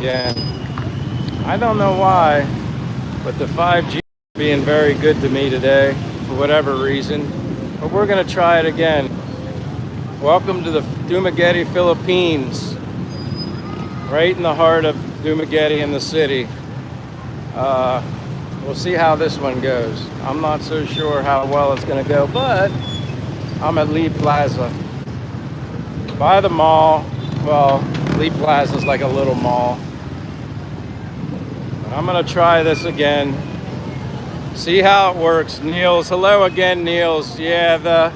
again. I don't know why, but the 5G is being very good to me today for whatever reason. But we're gonna try it again. Welcome to the Dumaguete, Philippines. Right in the heart of Dumaguete in the city. We'll see how this one goes. I'm not so sure how well it's gonna go, but I'm at Lee Plaza. By the mall. Well, Lee Plaza is like a little mall. I'm gonna try this again. See how it works. Niels, hello again, Niels. Yeah, the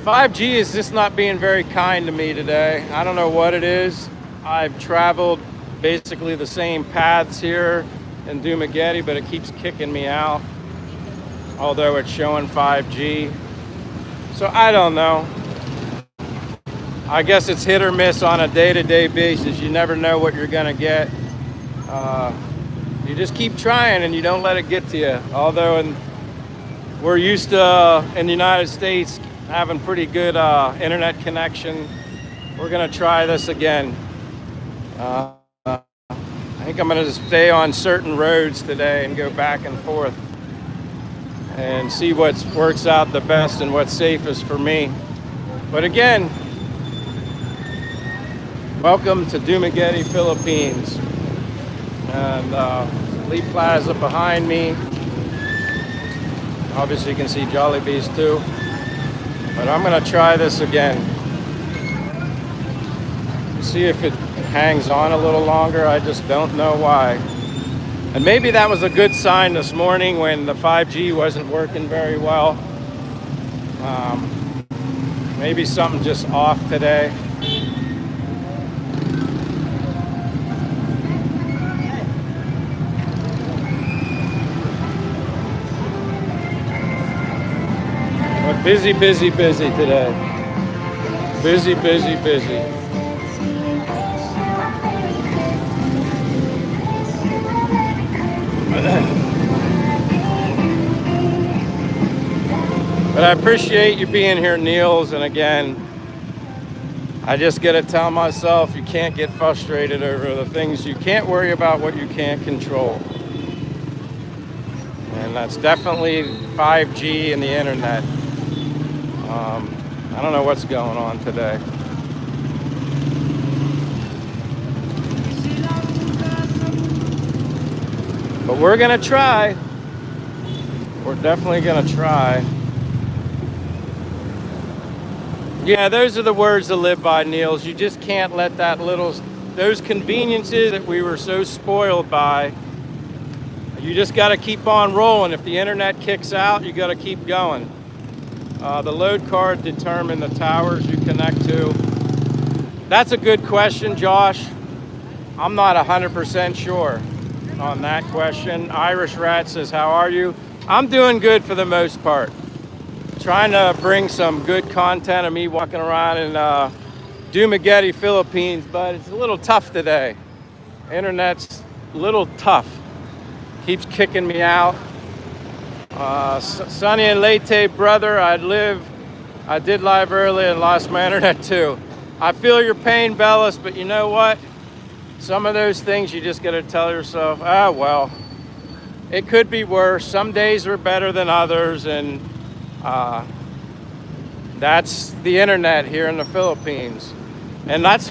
5G is just not being very kind to me today. I don't know what it is. I've traveled basically the same paths here in Dumaguete, but it keeps kicking me out. Although it's showing 5G. So I don't know. I guess it's hit or miss on a day-to-day basis. You never know what you're gonna get. You just keep trying and you don't let it get to you. Although we're used to, in the United States, having pretty good internet connection. We're gonna try this again. I think I'm gonna stay on certain roads today and go back and forth and see what works out the best and what's safest for me. But again, welcome to Dumaguete, Philippines. And Lee Plaza behind me. Obviously you can see Jollibee's too. But I'm gonna try this again. See if it hangs on a little longer. I just don't know why. And maybe that was a good sign this morning when the 5G wasn't working very well. Maybe something just off today. But busy, busy, busy today. Busy, busy, busy. But I appreciate you being here, Niels. And again, I just gotta tell myself you can't get frustrated over the things you can't worry about, what you can't control. And that's definitely 5G and the internet. I don't know what's going on today. But we're gonna try. We're definitely gonna try. Yeah, those are the words to live by, Niels. You just can't let those conveniences that we were so spoiled by, you just gotta keep on rolling. If the internet kicks out, you gotta keep going. The load card determines the towers you connect to. That's a good question, Josh. I'm not 100% sure on that question. Irish Rat says, how are you? I'm doing good for the most part. Trying to bring some good content of me walking around in Dumaguete, Philippines, but it's a little tough today. Internet's a little tough. Keeps kicking me out. Sunny and Leyte, brother, I did live early and lost my internet too. I feel your pain, Bellis, but you know what? Some of those things you just gotta tell yourself, ah, well, it could be worse. Some days are better than others, and that's the internet here in the Philippines. And that's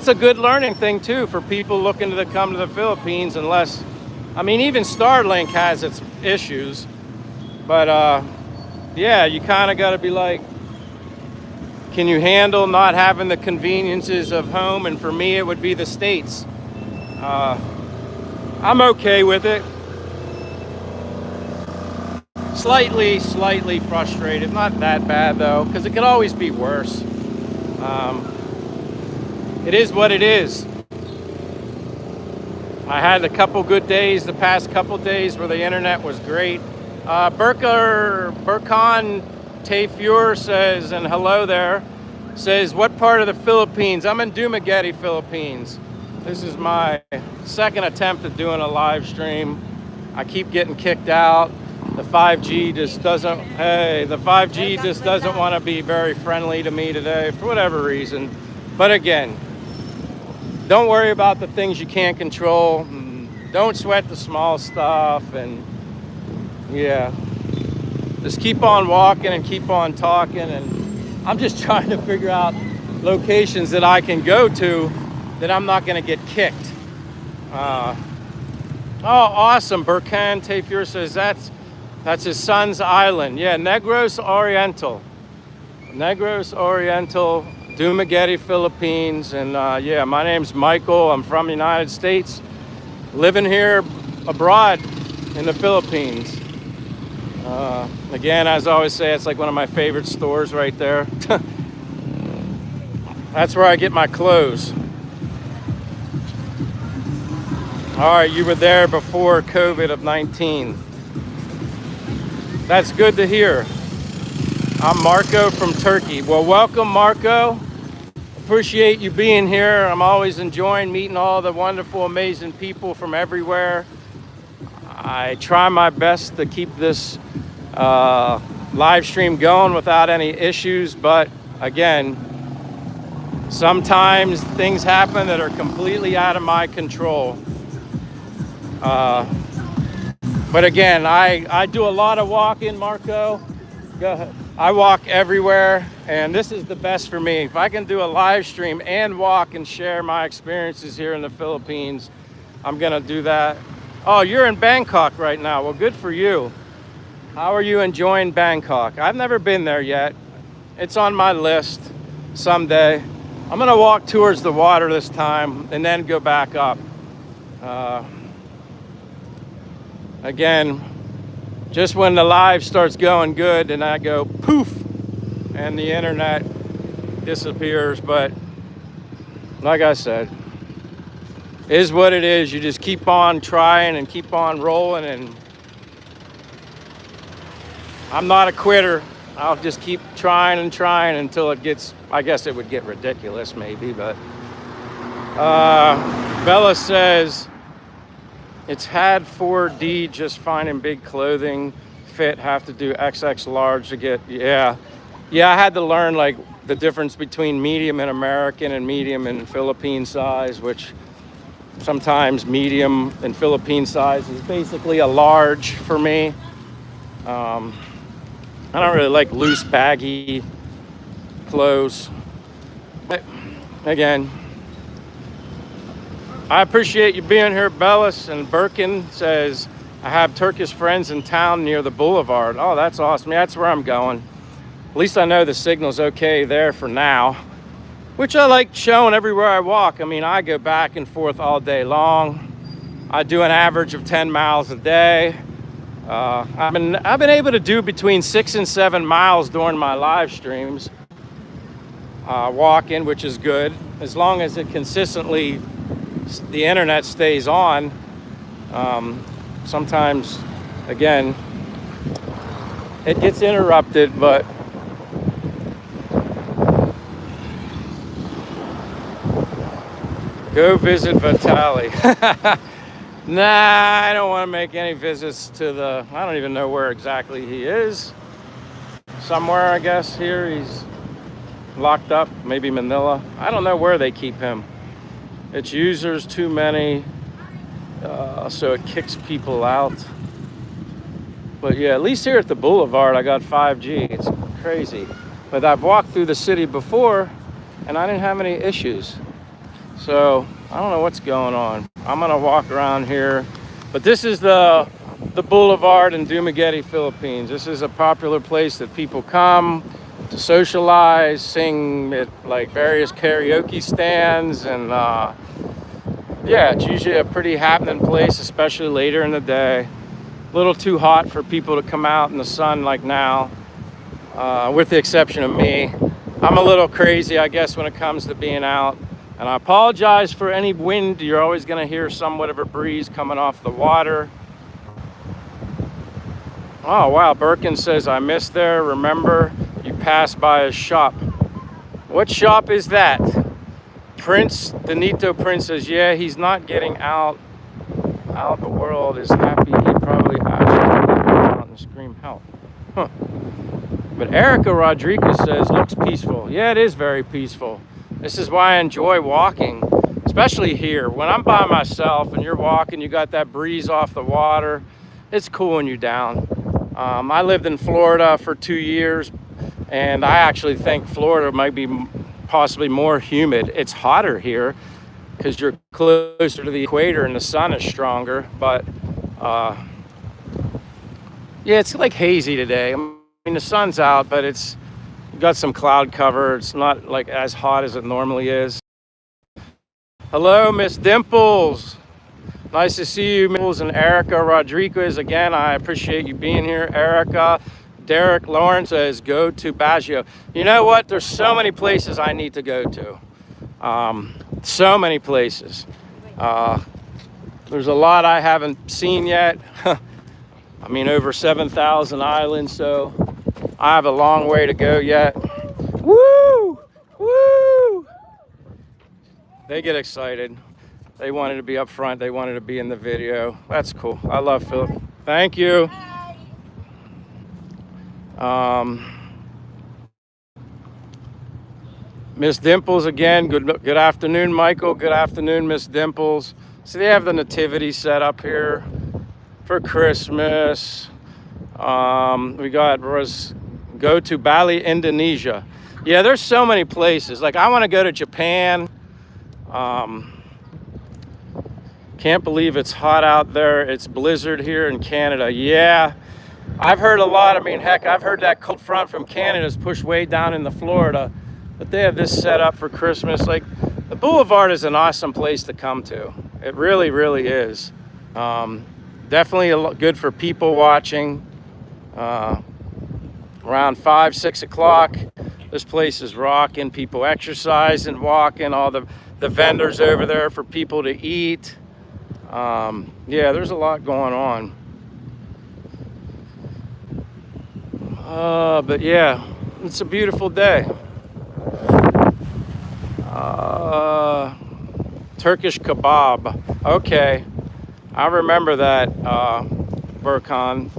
a good learning thing too for people looking to come to the Philippines, unless, I mean, even Starlink has its issues. But yeah, you kind of got to be like, can you handle not having the conveniences of home? And for me, it would be the States. I'm okay with it. Slightly frustrated. Not that bad though, because it could always be worse. It is what it is. I had a couple good days, the past couple days, where the internet was great. Burkan Tafur says, and hello there, says, what part of the Philippines? I'm in Dumaguete, Philippines. This is my second attempt at doing a live stream. I keep getting kicked out. The 5G just doesn't want to be very friendly to me today for whatever reason. But again, don't worry about the things you can't control. Don't sweat the small stuff. And yeah, just keep on walking and keep on talking. And I'm just trying to figure out locations that I can go to that I'm not going to get kicked. Oh, awesome. Burkan Tafur says that's his son's island. Yeah, Negros Oriental. Negros Oriental, Dumaguete, Philippines. And yeah, my name's Michael. I'm from the United States, living here abroad in the Philippines. Again, as I always say, it's like one of my favorite stores right there. That's where I get my clothes. All right, you were there before COVID-19. That's good to hear. I'm Marco from Turkey. Well, welcome, Marco. Appreciate you being here. I'm always enjoying meeting all the wonderful, amazing people from everywhere. I try my best to keep this live stream going without any issues, but again, sometimes things happen that are completely out of my control. But again, I do a lot of walking, Marco. Go ahead. I walk everywhere, and this is the best for me. If I can do a live stream and walk and share my experiences here in the Philippines, I'm gonna do that. Oh, you're in Bangkok right now. Well, good for you. How are you enjoying Bangkok? I've never been there yet. It's on my list someday. I'm gonna walk towards the water this time and then go back up. Again, just when the live starts going good and I go poof and the internet disappears. But like I said, is what it is. You just keep on trying and keep on rolling, and I'm not a quitter. I'll just keep trying and trying until it gets, I guess it would get ridiculous maybe, but Bella says, it's had 4D, just finding big clothing fit, have to do XX large to get, yeah, I had to learn like the difference between medium in American and medium in Philippine size, which sometimes medium in Philippine size is basically a large for me. I don't really like loose, baggy clothes. But again, I appreciate you being here, Bellis. And Birkin says, I have Turkish friends in town near the boulevard. Oh, that's awesome. Yeah, that's where I'm going. At least I know the signal's okay there for now, which I like showing everywhere I walk. I mean, I go back and forth all day long. I do an average of 10 miles a day. I've been able to do between 6 and 7 miles during my live streams, walking, which is good, as long as it consistently, the internet stays on. Sometimes, again, it gets interrupted, but go visit Vitali. Nah, I don't want to make any visits to I don't even know where exactly he is. Somewhere, I guess, here. He's locked up, maybe Manila. I don't know where they keep him. It's users too many, so it kicks people out. But yeah, at least here at the boulevard, I got 5G. It's crazy. But I've walked through the city before, and I didn't have any issues. So I don't know what's going on. I'm gonna walk around here, but this is the boulevard in Dumaguete, Philippines. This is a popular place that people come to socialize, sing at like various karaoke stands, and yeah, it's usually a pretty happening place, especially later in the day. A little too hot for people to come out in the sun like now, with the exception of me. I'm a little crazy, I guess, when it comes to being out. And I apologize for any wind. You're always going to hear somewhat of a breeze coming off the water. Oh, wow. Birkin says, I missed there. Remember, you passed by a shop. What shop is that? Prince, Danito Prince says, yeah, he's not getting out. The world is happy. He probably actually out and scream help. Huh. But Erica Rodriguez says, looks peaceful. Yeah, it is very peaceful. This is why I enjoy walking. especially here. When I'm by myself and you're walking, you got that breeze off the water, it's cooling you down. I lived in Florida for 2 years, and I actually think Florida might be possibly more humid. It's hotter here because you're closer to the equator and the sun is stronger, but yeah, it's like hazy today. I mean, the sun's out, but it's got some cloud cover. It's not like as hot as it normally is. Hello, Miss Dimples. Nice to see you, Dimples, and Erica Rodriguez. Again, I appreciate you being here. Erica, Derek Lawrence says, go to Baggio. You know what? There's so many places I need to go to. So many places. There's a lot I haven't seen yet. I mean, over 7,000 islands, so I have a long way to go yet. Woo! Woo! They get excited. They wanted to be up front. They wanted to be in the video. That's cool. I love Philip. Thank you. Miss Dimples again. Good afternoon, Michael. Good afternoon, Miss Dimples. So they have the nativity set up here for Christmas. We got go to Bali, Indonesia. Yeah, there's so many places. Like, I want to go to Japan. Can't believe it's hot out there. It's blizzard here in Canada. Yeah, I've heard a lot. I mean, heck, I've heard that cold front from Canada's pushed way down into Florida, but they have this set up for Christmas. Like, the boulevard is an awesome place to come to. It really, really is. Definitely good for people watching. Around 5, 6 o'clock, this place is rocking. People exercising, walking. All the vendors over there for people to eat. Yeah, there's a lot going on. But yeah, it's a beautiful day. Turkish kebab. Okay, I remember that, Burkan.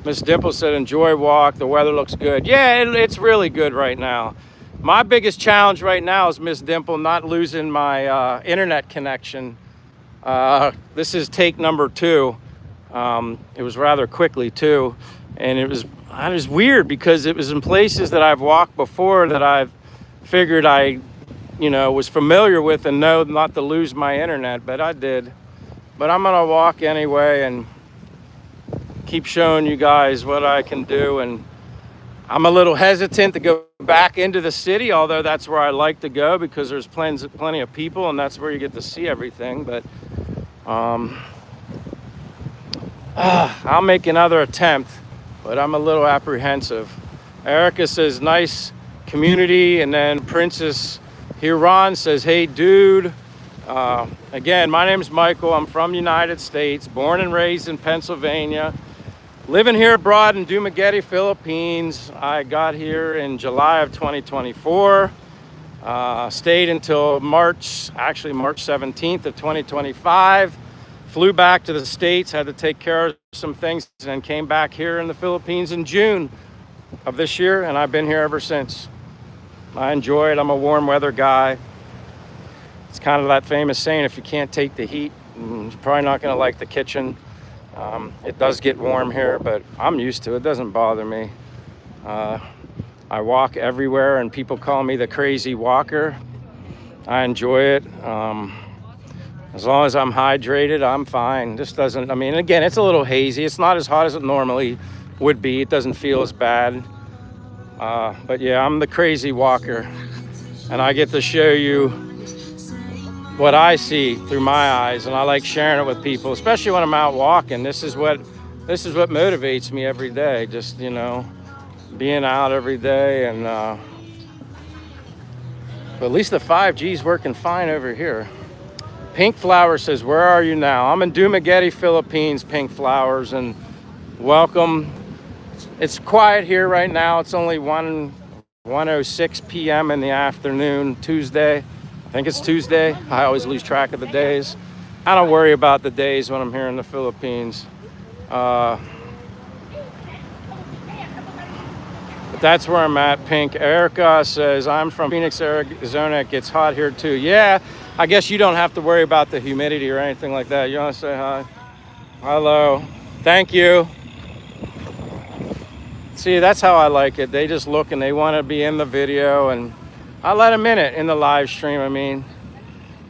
Miss Dimple said, enjoy walk. The weather looks good. Yeah, it's really good right now. My biggest challenge right now is, Miss Dimple, not losing my internet connection. This is take number 2. It was rather quickly too, and it was weird because it was in places that I've walked before that I've figured I, was familiar with and know not to lose my internet, but I did. But I'm gonna walk anyway and keep showing you guys what I can do. And I'm a little hesitant to go back into the city, although that's where I like to go because there's plenty of people and that's where you get to see everything. But I'll make another attempt, but I'm a little apprehensive. Erica says, nice community. And then Princess Hiran says, hey, dude. Again, my name is Michael. I'm from the United States, born and raised in Pennsylvania. Living here abroad in Dumaguete, Philippines. I got here in July of 2024. Stayed until March 17th of 2025. Flew back to the States, had to take care of some things, and then came back here in the Philippines in June of this year, and I've been here ever since. I enjoy it. I'm a warm weather guy. It's kind of that famous saying, if you can't take the heat, you're probably not going to like the kitchen. It does get warm here, but I'm used to it. It doesn't bother me. I walk everywhere, and people call me the crazy walker. I enjoy it. As long as I'm hydrated, I'm fine. This doesn't, again, it's a little hazy. It's not as hot as it normally would be. It doesn't feel as bad. But yeah, I'm the crazy walker, and I get to show you what I see through my eyes, and I like sharing it with people, especially when I'm out walking. This is what motivates me every day. Just, being out every day, and but at least the 5G is working fine over here. Pink Flower says, where are you now? I'm in Dumaguete, Philippines, Pink Flowers, and welcome. It's quiet here right now. It's only 1:06 p.m. in the afternoon, Tuesday. I think it's Tuesday. I always lose track of the days. I don't worry about the days when I'm here in the Philippines. The That's where I'm at, Pink. Erica says, I'm from Phoenix, Arizona. It gets hot here too. Yeah, I guess you don't have to worry about the humidity or anything like that. You want to say hi? Hello. Thank you. See, that's how I like it. They just look and they want to be in the video, and I let them in it in the live stream. I mean,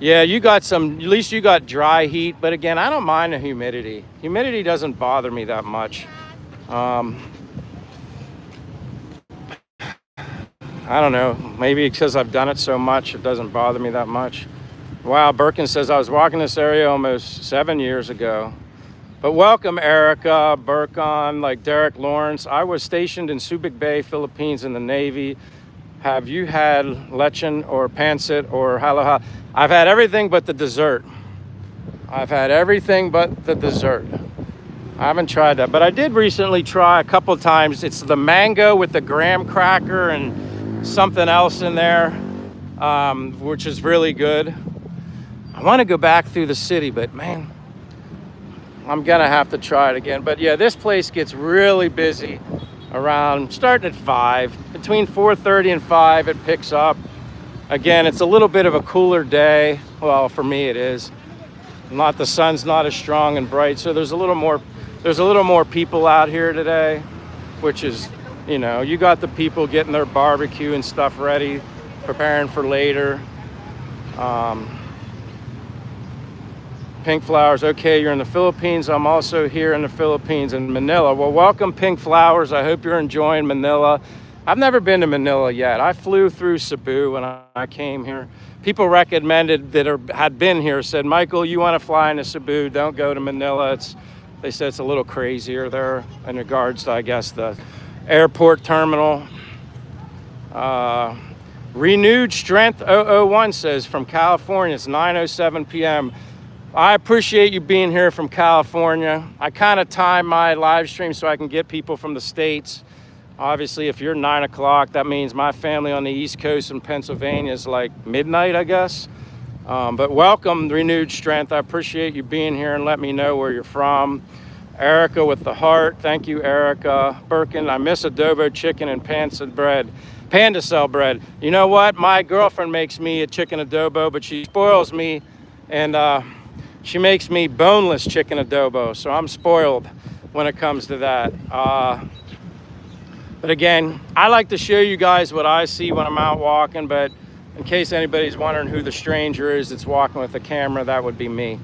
yeah, you got some, at least you got dry heat. But again, I don't mind the humidity. Humidity doesn't bother me that much. I don't know, maybe because I've done it so much, it doesn't bother me that much. Wow, Birkin says, I was walking this area almost 7 years ago. But welcome, Erica, Birkon, like Derek Lawrence. I was stationed in Subic Bay, Philippines in the Navy. Have you had lechon or pancit or halo? I've had everything but the dessert. I've had everything but the dessert. I haven't tried that, but I did recently try a couple times. It's the mango with the graham cracker and something else in there, which is really good. I want to go back through the city, but man, I'm gonna have to try it again. But yeah, this place gets really busy around, starting at 5. Between 4:30 and 5, it picks up. Again, it's a little bit of a cooler day. Well, for me it is. The sun's not as strong and bright, so there's a little more people out here today, which is, you know, you got the people getting their barbecue and stuff ready, preparing for later. Pink Flowers, okay, you're in the Philippines. I'm also here in the Philippines in Manila. Well, welcome, Pink Flowers. I hope you're enjoying Manila. I've never been to Manila yet. I flew through Cebu when I came here. People recommended that had been here said, Michael, you want to fly into Cebu, don't go to Manila. They said it's a little crazier there in regards to, I guess, the airport terminal. Renewed Strength 001 says, from California, it's 9:07 p.m. I appreciate you being here from California. I kind of time my live stream so I can get people from the States. Obviously, if you're 9 o'clock, that means my family on the East Coast in Pennsylvania is like midnight, I guess. But welcome, Renewed Strength. I appreciate you being here and let me know where you're from. Erica with the heart. Thank you, Erica. Birkin, I miss adobo chicken and panda cell bread. You know what? My girlfriend makes me a chicken adobo, but she spoils me, and she makes me boneless chicken adobo, so I'm spoiled when it comes to that. But again, I like to show you guys what I see when I'm out walking, but in case anybody's wondering who the stranger is that's walking with the camera, that would be me.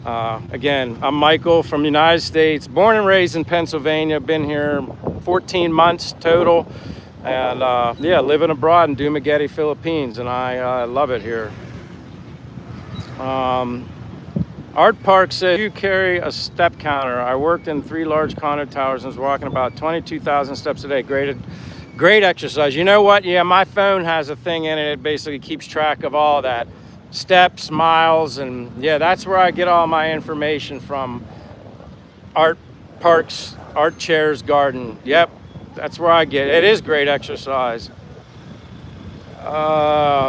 Again, I'm Michael from the United States, born and raised in Pennsylvania, been here 14 months total, and yeah, living abroad in Dumaguete, Philippines, and I love it here. Art Park said, you carry a step counter. I worked in 3 large condo towers and was walking about 22,000 steps a day. Great exercise. You know what? Yeah, my phone has a thing in it. It basically keeps track of all that. Steps, miles, and yeah, that's where I get all my information from. Art Park's Art Chairs Garden. Yep, that's where I get it. It is great exercise.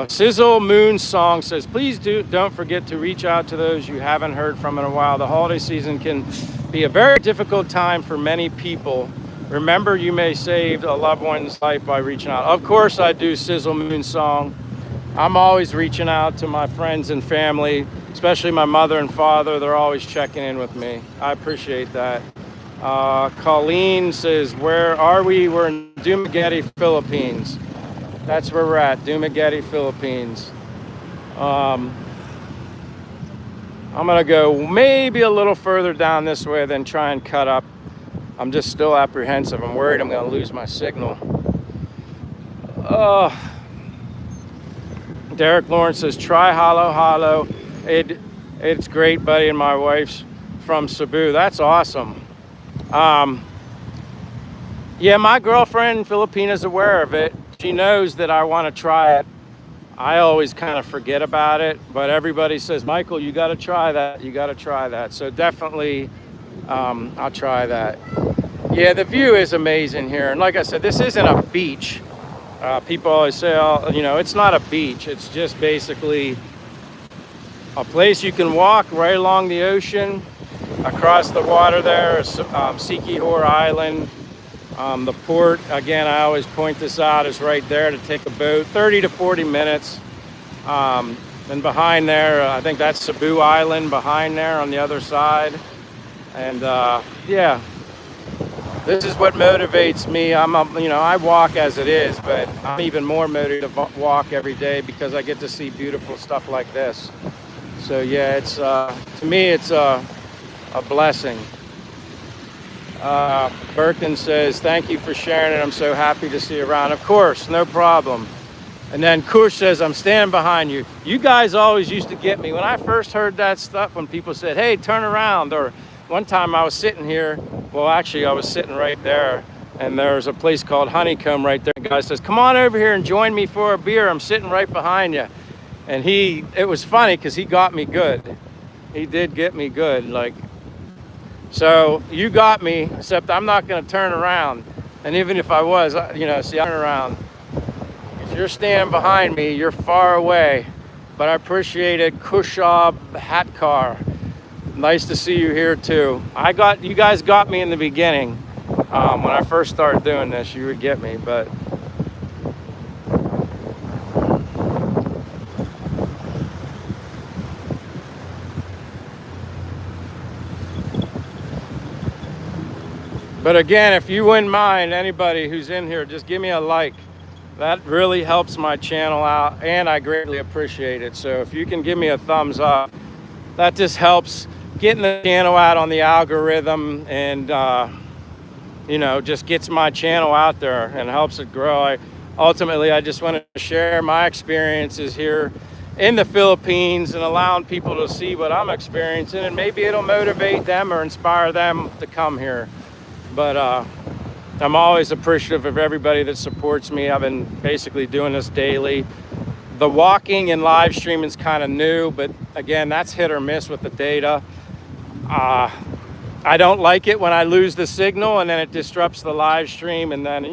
Sizzle Moon Song says, please don't forget to reach out to those you haven't heard from in a while. The holiday season can be a very difficult time for many people. Remember, you may save a loved one's life by reaching out. Of course I do, Sizzle Moon Song. I'm always reaching out to my friends and family, especially my mother and father. They're always checking in with me. I appreciate that. Colleen says, where are we? We're in Dumaguete, Philippines. That's where we're at, Dumaguete, Philippines. I'm gonna go maybe a little further down this way, then try and cut up. I'm just still apprehensive. I'm worried I'm gonna lose my signal. Derek Lawrence says, try halo. It's great, buddy, and my wife's from Cebu. That's awesome. Yeah, my girlfriend, Filipina's aware of it. She knows that I want to try it. I always kind of forget about it, but everybody says, Michael, you got to try that. You got to try that. So definitely, I'll try that. Yeah, the view is amazing here. And like I said, this isn't a beach. People always say, oh, you know, it's not a beach. It's just basically a place you can walk right along the ocean. Across the water there is Sikihor Island. The port, again, I always point this out, is right there to take a boat, 30 to 40 minutes. And behind there, I think that's Cebu Island behind there on the other side. And yeah, this is what motivates me. I walk as it is, but I'm even more motivated to walk every day because I get to see beautiful stuff like this. So yeah, it's to me, it's a blessing. Birkin says, thank you for sharing it. I'm so happy to see you around. Of course, no problem. And then Kush says, I'm standing behind you. You guys always used to get me. When I first heard that stuff, when people said, hey, turn around. Or one time I was sitting here. Well, actually, I was sitting right there. And there's a place called Honeycomb right there. The guy says, come on over here and join me for a beer. I'm sitting right behind you. And it was funny because he got me good. He did get me good. Like, so you got me, except I'm not going to turn around. And even if I was, see, I turn around. If you're standing behind me, you're far away. But I appreciate it. Kushab Hatkar. Nice to see you here too. You guys got me in the beginning. When I first started doing this, you would get me, but again, if you wouldn't mind, anybody who's in here, just give me a like. That really helps my channel out, and I greatly appreciate it. So if you can give me a thumbs up, that just helps getting the channel out on the algorithm, and just gets my channel out there and helps it grow. Ultimately, I just wanted to share my experiences here in the Philippines and allowing people to see what I'm experiencing, and maybe it'll motivate them or inspire them to come here. But I'm always appreciative of everybody that supports me. I've been basically doing this daily. The walking and live streaming is kind of new, but again, that's hit or miss with the data. I don't like it when I lose the signal and then it disrupts the live stream, and then,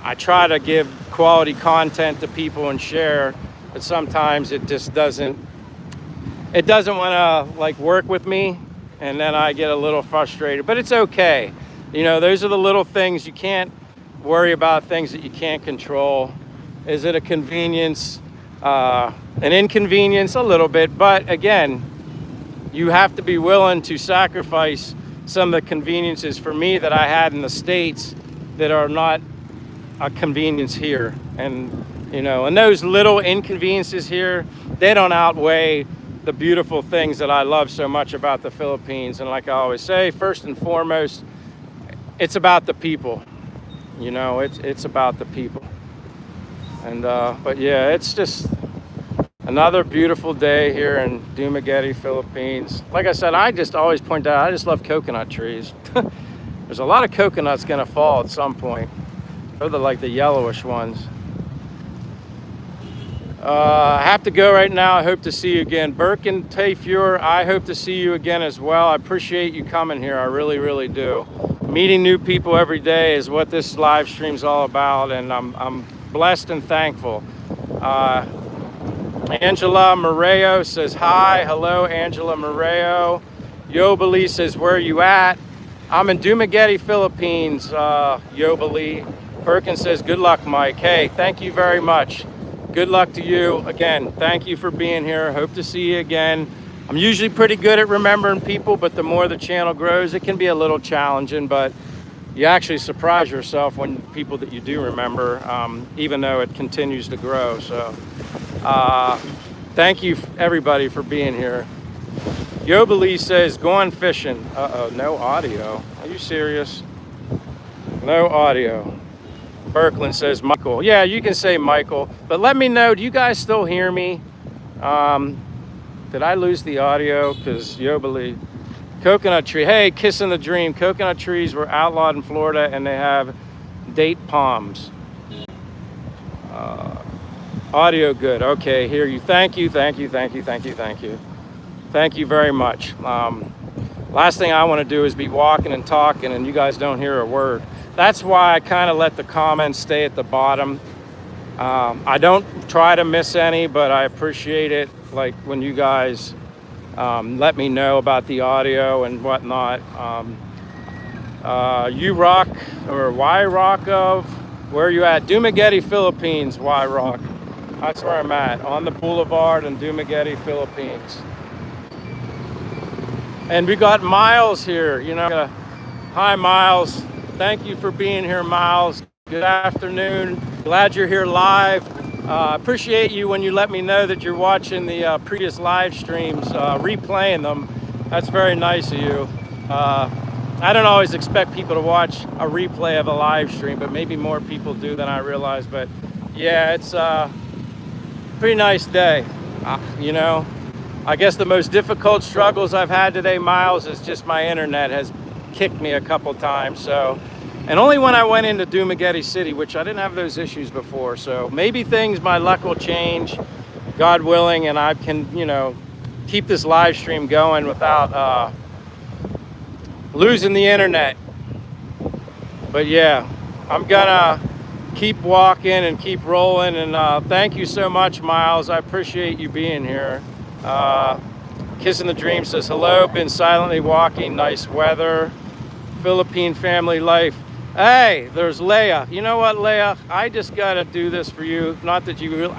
I try to give quality content to people and share, but sometimes it just doesn't want to work with me, and then I get a little frustrated, but it's okay. Those are the little things. You can't worry about things that you can't control. Is it a convenience? An inconvenience? A little bit, but again, you have to be willing to sacrifice some of the conveniences for me that I had in the States that are not a convenience here. And, and those little inconveniences here, they don't outweigh the beautiful things that I love so much about the Philippines. And like I always say, first and foremost, it's about the people. It's about the people. And but yeah, it's just another beautiful day here in Dumaguete, Philippines. Like I said, I just always point out, I just love coconut trees. There's a lot of coconuts gonna fall at some point. They're like the yellowish ones. I have to go right now. I hope to see you again. Birkin Tayfur, I hope to see you again as well. I appreciate you coming here. I really, really do. Meeting new people every day is what this live stream's all about, and I'm blessed and thankful. Angela Moreo says hi. Hello, Angela Moreo. Yobali says, where are you at? I'm in Dumaguete, Philippines, Yobali. Perkins says, good luck, Mike. Hey, thank you very much. Good luck to you. Again, thank you for being here. Hope to see you again. I'm usually pretty good at remembering people, but the more the channel grows, it can be a little challenging, but you actually surprise yourself when people that you do remember, even though it continues to grow. So thank you everybody for being here. Yobali says, going fishing. Uh-oh, no audio. Are you serious? No audio. Berkland says, Michael. Yeah, you can say Michael, but let me know, do you guys still hear me? Did I lose the audio? Because Yobali, coconut tree. Hey, kissing the dream. Coconut trees were outlawed in Florida, and they have date palms. Audio good. Okay, hear you. Thank you, thank you, thank you, thank you, thank you. Thank you very much. Last thing I want to do is be walking and talking, and you guys don't hear a word. That's why I kind of let the comments stay at the bottom. I don't try to miss any, but I appreciate it. Like when you guys let me know about the audio and whatnot. U Rock or Y Rock of, where are you at? Dumaguete, Philippines, Y Rock. That's where I'm at, on the boulevard in Dumaguete, Philippines. And we got Miles here, you know. Hi, Miles. Thank you for being here, Miles. Good afternoon. Glad you're here live. Appreciate you when you let me know that you're watching the previous live streams, replaying them. That's very nice of you. I don't always expect people to watch a replay of a live stream, but maybe more people do than I realize. But yeah, it's a pretty nice day. You know, I guess the most difficult struggles I've had today, Miles, is just my internet has kicked me a couple times. So, and only when I went into Dumaguete City, which I didn't have those issues before. So maybe my luck will change, God willing, and I can, you know, keep this live stream going without losing the internet. But yeah, I'm gonna keep walking and keep rolling. And thank you so much, Miles. I appreciate you being here. Kissing the Dream says hello, been silently walking, nice weather, Philippine family life. Hey, there's Leia. You know what, Leia? I just gotta do this for you. Not that you,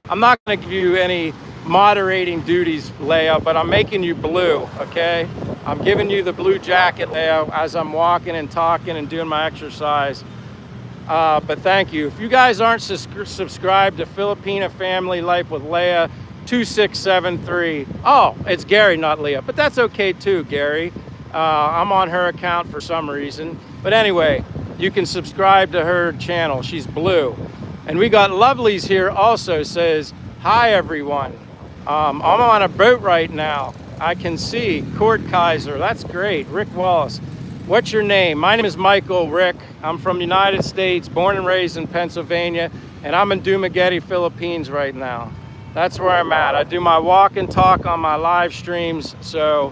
I'm not gonna give you any moderating duties, Leia, but I'm making you blue, okay? I'm giving you the blue jacket, Leia, as I'm walking and talking and doing my exercise. But thank you. If you guys aren't subscribed to Filipina Family Life with Leia 2673, oh, it's Gary, not Leah, but that's okay too, Gary. I'm on her account for some reason. But anyway, you can subscribe to her channel. She's blue. And we got Lovely's here also, says, hi everyone. I'm on a boat right now. I can see Court Kaiser. That's great. Rick Wallace. What's your name? My name is Michael, Rick. I'm from the United States, born and raised in Pennsylvania, and I'm in Dumaguete, Philippines right now. That's where I'm at. I do my walk and talk on my live streams, so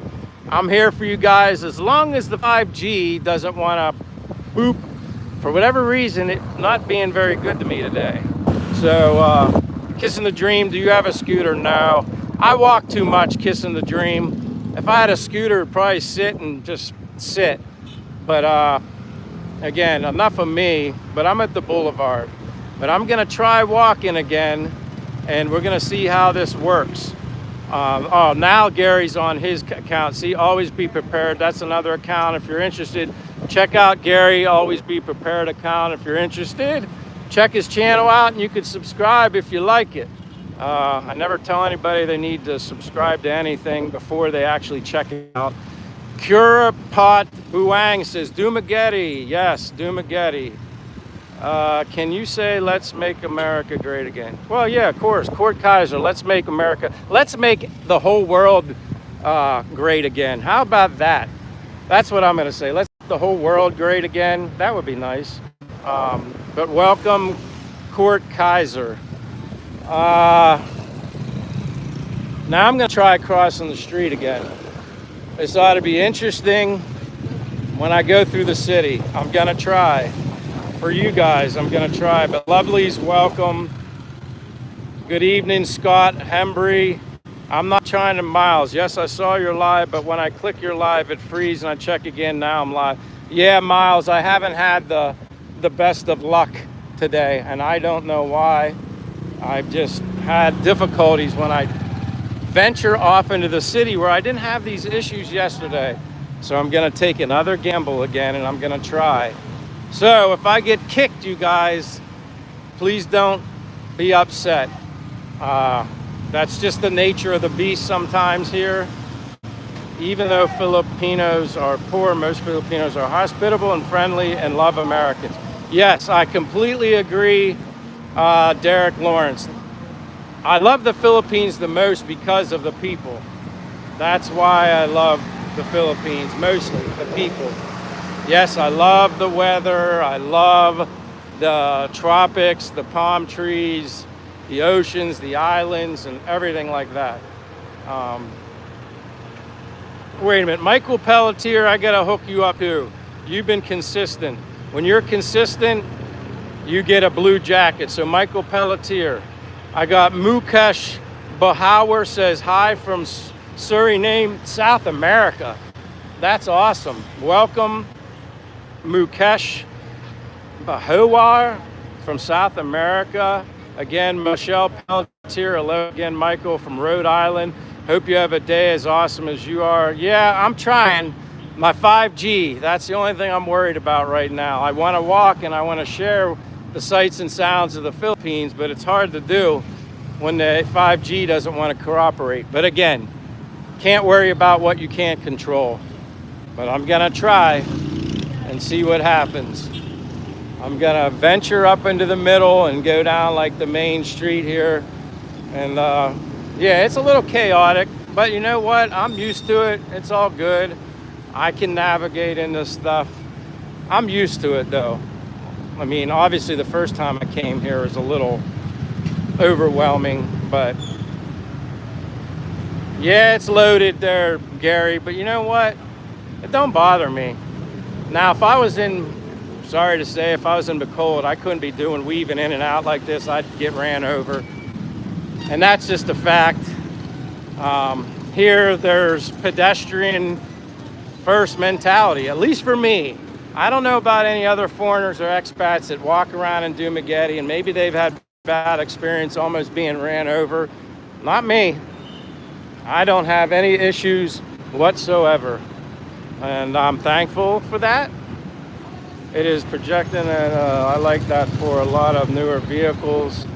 I'm here for you guys as long as the 5G doesn't want to boop for whatever reason. It's not being very good to me today. So Kissing the Dream, do you have a scooter? No, I walk too much. Kissing the Dream. If I had a scooter, I'd probably sit and just sit. But again, enough of me. But I'm at the boulevard, but I'm gonna try walking again, and we're gonna see how this works. Oh, now Gary's on his account. See, Always Be Prepared. That's another account. If you're interested, check out Gary, Always Be Prepared account. If you're interested, check his channel out, and you can subscribe if you like it. I never tell anybody they need to subscribe to anything before they actually check it out. Curapot Buang says, Dumaguete. Yes, Dumaguete. Can you say, let's make America great again? Well, yeah, of course. Court Kaiser, let's make America. Let's make the whole world great again. How about that? That's what I'm going to say. Let's make the whole world great again. That would be nice. But welcome, Court Kaiser. Now I'm going to try crossing the street again. This ought to be interesting when I go through the city. I'm going to try. For you guys, I'm going to try. But Lovely's welcome. Good evening, Scott Hembry. I'm not trying to Miles. Yes, I saw your live, but when I click your live, it freezes and I check again. Now I'm live. Yeah, Miles, I haven't had the best of luck today, and I don't know why. I've just had difficulties when I venture off into the city where I didn't have these issues yesterday. So I'm going to take another gamble again, and I'm going to try. So if I get kicked, you guys, please don't be upset. That's just the nature of the beast sometimes here. Even though Filipinos are poor, most Filipinos are hospitable and friendly and love Americans. Yes, I completely agree, Derek Lawrence. I love the Philippines the most because of the people. That's why I love the Philippines, mostly the people. Yes, I love the weather. I love the tropics, the palm trees, the oceans, the islands, and everything like that. Wait a minute, Michael Pelletier, I gotta hook you up too. You've been consistent. When you're consistent, you get a blue jacket. So Michael Pelletier. I got Mukesh Bahawar says, hi from Suriname, South America. That's awesome. Welcome. Mukesh Bahawar from South America. Again, Michelle Pelletier. Hello again, Michael from Rhode Island. Hope you have a day as awesome as you are. Yeah, I'm trying. My 5G, that's the only thing I'm worried about right now. I want to walk and I want to share the sights and sounds of the Philippines, but it's hard to do when the 5G doesn't want to cooperate. But again, can't worry about what you can't control. But I'm gonna try and see what happens. I'm gonna venture up into the middle and go down like the main street here. And yeah, it's a little chaotic, but you know what? I'm used to it. It's all good. I can navigate in this stuff. I'm used to it though. I mean, obviously the first time I came here was a little overwhelming, but yeah, it's loaded there, Gary, but you know what? It don't bother me. Now, if I was in, sorry to say, if I was in the cold, I couldn't be weaving in and out like this. I'd get ran over. And that's just a fact. Here, there's pedestrian first mentality, at least for me. I don't know about any other foreigners or expats that walk around in Dumaguete, and maybe they've had bad experience almost being ran over. Not me. I don't have any issues whatsoever, and I'm thankful for that. It is projecting, and I like that for a lot of newer vehicles.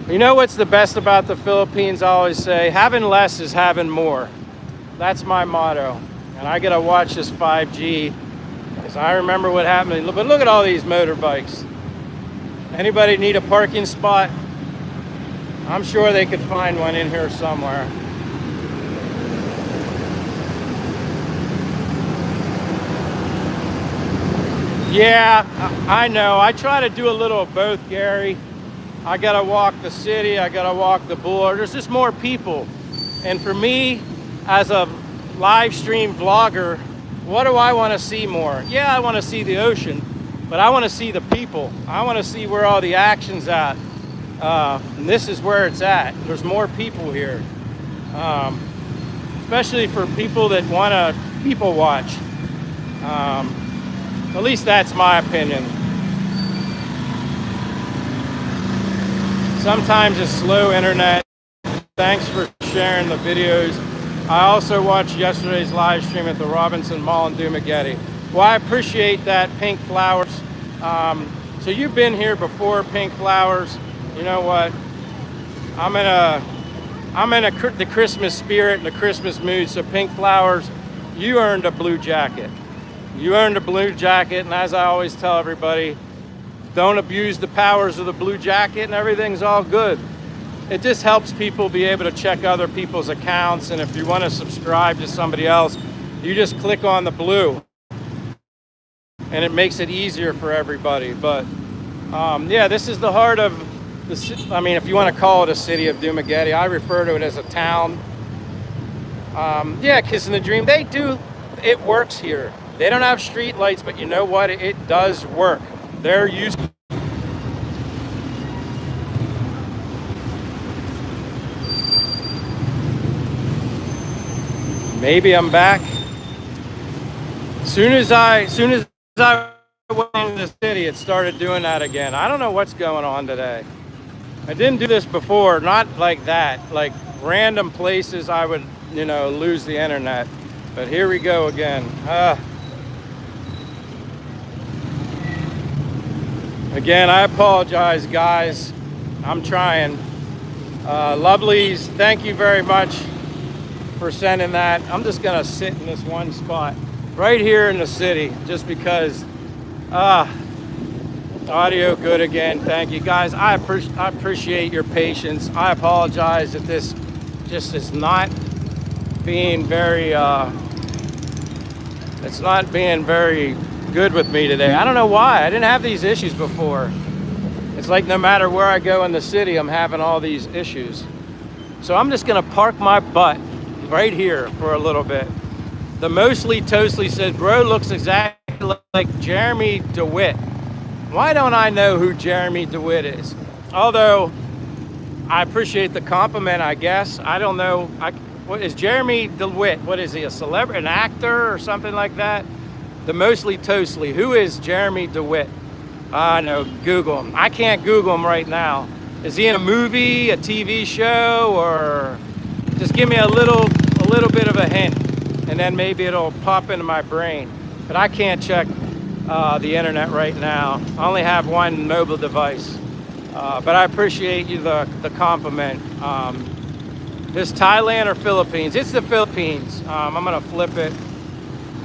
You know what's the best about the Philippines? I always say, having less is having more. That's my motto, and I gotta watch this 5G, because I remember what happened. But look at all these motorbikes. Anybody need a parking spot? I'm sure they could find one in here somewhere. Yeah, I know. I try to do a little of both, Gary. I gotta walk the city, I gotta walk the boulevard. There's just more people. And for me, as a live stream vlogger, what do I wanna see more? Yeah, I wanna see the ocean, but I wanna see the people. I wanna see where all the action's at. And this is where it's at. There's more people here. Especially for people that wanna people watch. At least that's my opinion. Sometimes it's slow internet. Thanks for sharing the videos. I also watched yesterday's live stream at the Robinson Mall in Dumaguete. Well, I appreciate that, Pink Flowers. So you've been here before, Pink Flowers. You know what? I'm in the Christmas spirit and the Christmas mood. So Pink Flowers, you earned a blue jacket. You earned a blue jacket, and as I always tell everybody, don't abuse the powers of the blue jacket and everything's all good. It just helps people be able to check other people's accounts, and if you want to subscribe to somebody else, you just click on the blue and it makes it easier for everybody. But yeah, this is the heart of the, I mean, if you want to call it a city of Dumaguete, I refer to it as a town. Yeah, Kissing the Dream, it works here. They don't have street lights, but you know what? It does work. They're used. Maybe I'm back. Soon as I went into the city, it started doing that again. I don't know what's going on today. I didn't do this before, not like that. Like random places I would, lose the internet. But here we go again. Again, I apologize, guys. I'm trying. Lovelies, thank you very much for sending that. I'm just gonna sit in this one spot right here in the city, just because. Audio good again. Thank you, guys. I appreciate your patience. I apologize that this just is not being very. It's not being very good with me today. I don't know why. I didn't have these issues before. It's like no matter where I go in the city, I'm having all these issues. So I'm just gonna park my butt right here for a little bit. The Mostly Toastly says, bro looks exactly like Jeremy DeWitt. Why don't I know who Jeremy DeWitt is? Although I appreciate the compliment, I guess. I don't know. What is Jeremy DeWitt? What is he, a celebrity, an actor or something like that? The Mostly Toastly. Who is Jeremy DeWitt? No, Google him. I can't Google him right now. Is he in a movie, a TV show, or just give me a little bit of a hint, and then maybe it'll pop into my brain. But I can't check the internet right now. I only have one mobile device. But I appreciate you the compliment. This Thailand or Philippines? It's the Philippines. I'm gonna flip it.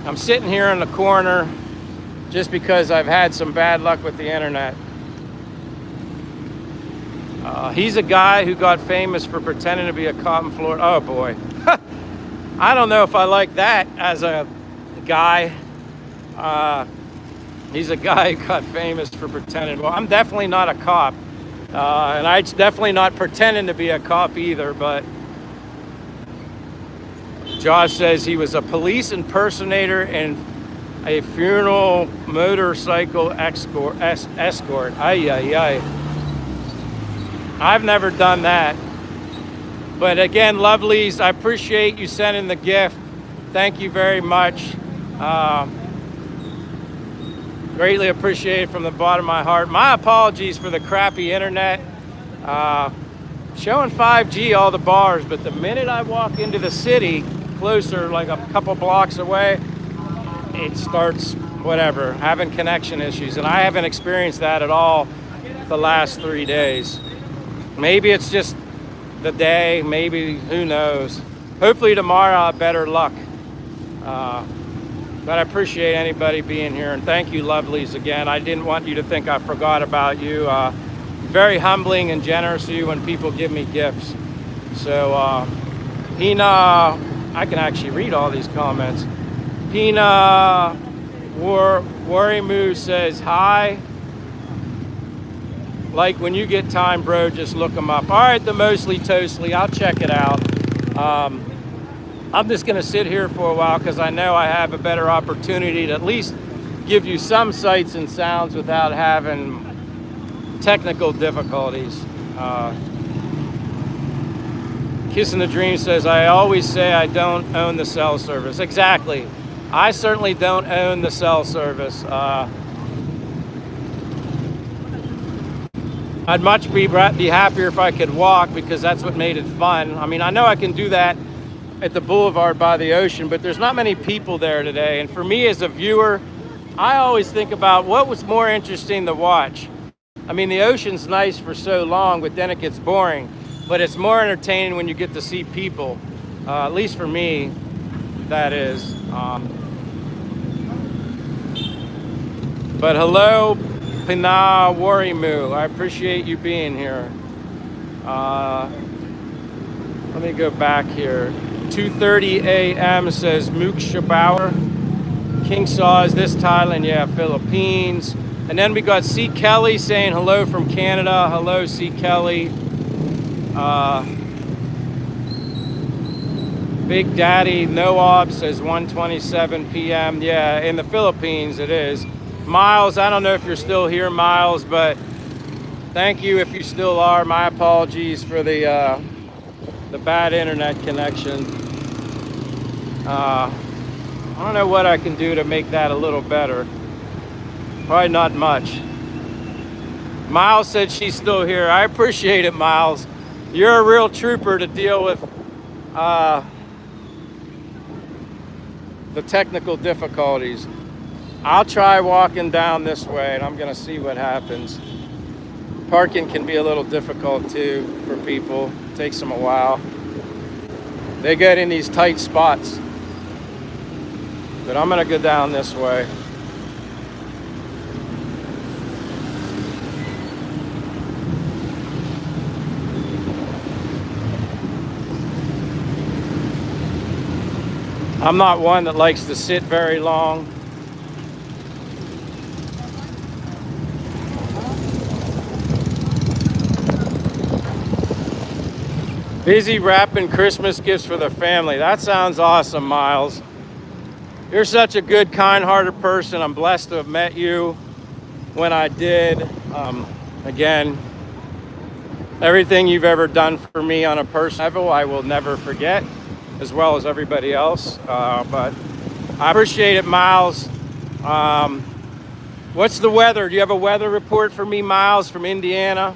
I'm sitting here in the corner just because I've had some bad luck with the internet. He's a guy who got famous for pretending to be a cop in Florida. Oh boy. I don't know if I like that as a guy. He's a guy who got famous for pretending. Well, I'm definitely not a cop. And I'm definitely not pretending to be a cop either, but Josh says he was a police impersonator and a funeral motorcycle escort. Ay, ay, ay. I've never done that. But again, lovelies, I appreciate you sending the gift. Thank you very much. Greatly appreciated from the bottom of my heart. My apologies for the crappy internet. Showing 5G all the bars, but the minute I walk into the city, closer, like a couple blocks away, it starts whatever, having connection issues. And I haven't experienced that at all the last 3 days. Maybe it's just the day, maybe, who knows. Hopefully tomorrow I'll have better luck. But I appreciate anybody being here, and thank you, lovelies, again. I didn't want you to think I forgot about you. Very humbling and generous of you when people give me gifts. So, Pina, I can actually read all these comments. Pina Warimu says, hi. Like, when you get time, bro, just look them up. All right, the Mostly Toastly, I'll check it out. I'm just gonna sit here for a while because I know I have a better opportunity to at least give you some sights and sounds without having technical difficulties. Kissing the Dream says, I always say I don't own the cell service. Exactly. I certainly don't own the cell service. I'd much be happier if I could walk because that's what made it fun. I mean, I know I can do that at the boulevard by the ocean, but there's not many people there today. And for me as a viewer, I always think about what was more interesting to watch. I mean, the ocean's nice for so long, but then it gets boring. But it's more entertaining when you get to see people. At least for me, that is. But hello, Pina Warimu. I appreciate you being here. Let me go back here. 2:30 a.m. says Mook Shabauer. King Saw, is this Thailand? Yeah, Philippines. And then we got C. Kelly saying hello from Canada. Hello, C. Kelly. Big Daddy Noab says 1:27 p.m. Yeah, in the Philippines it is. Miles, I don't know if you're still here, Miles, but thank you if you still are. My apologies for the bad internet connection. I don't know what I can do to make that a little better. Probably not much. Miles said she's still here. I appreciate it, Miles. You're a real trooper to deal with the technical difficulties. I'll try walking down this way and I'm gonna see what happens. Parking can be a little difficult too for people. It takes them a while. They get in these tight spots. But I'm gonna go down this way. I'm not one that likes to sit very long. Busy wrapping Christmas gifts for the family. That sounds awesome, Miles. You're such a good, kind-hearted person. I'm blessed to have met you when I did. Again, everything you've ever done for me on a personal level, I will never forget, as well as everybody else. But I appreciate it, Miles. What's the weather? Do you have a weather report for me, Miles, from Indiana?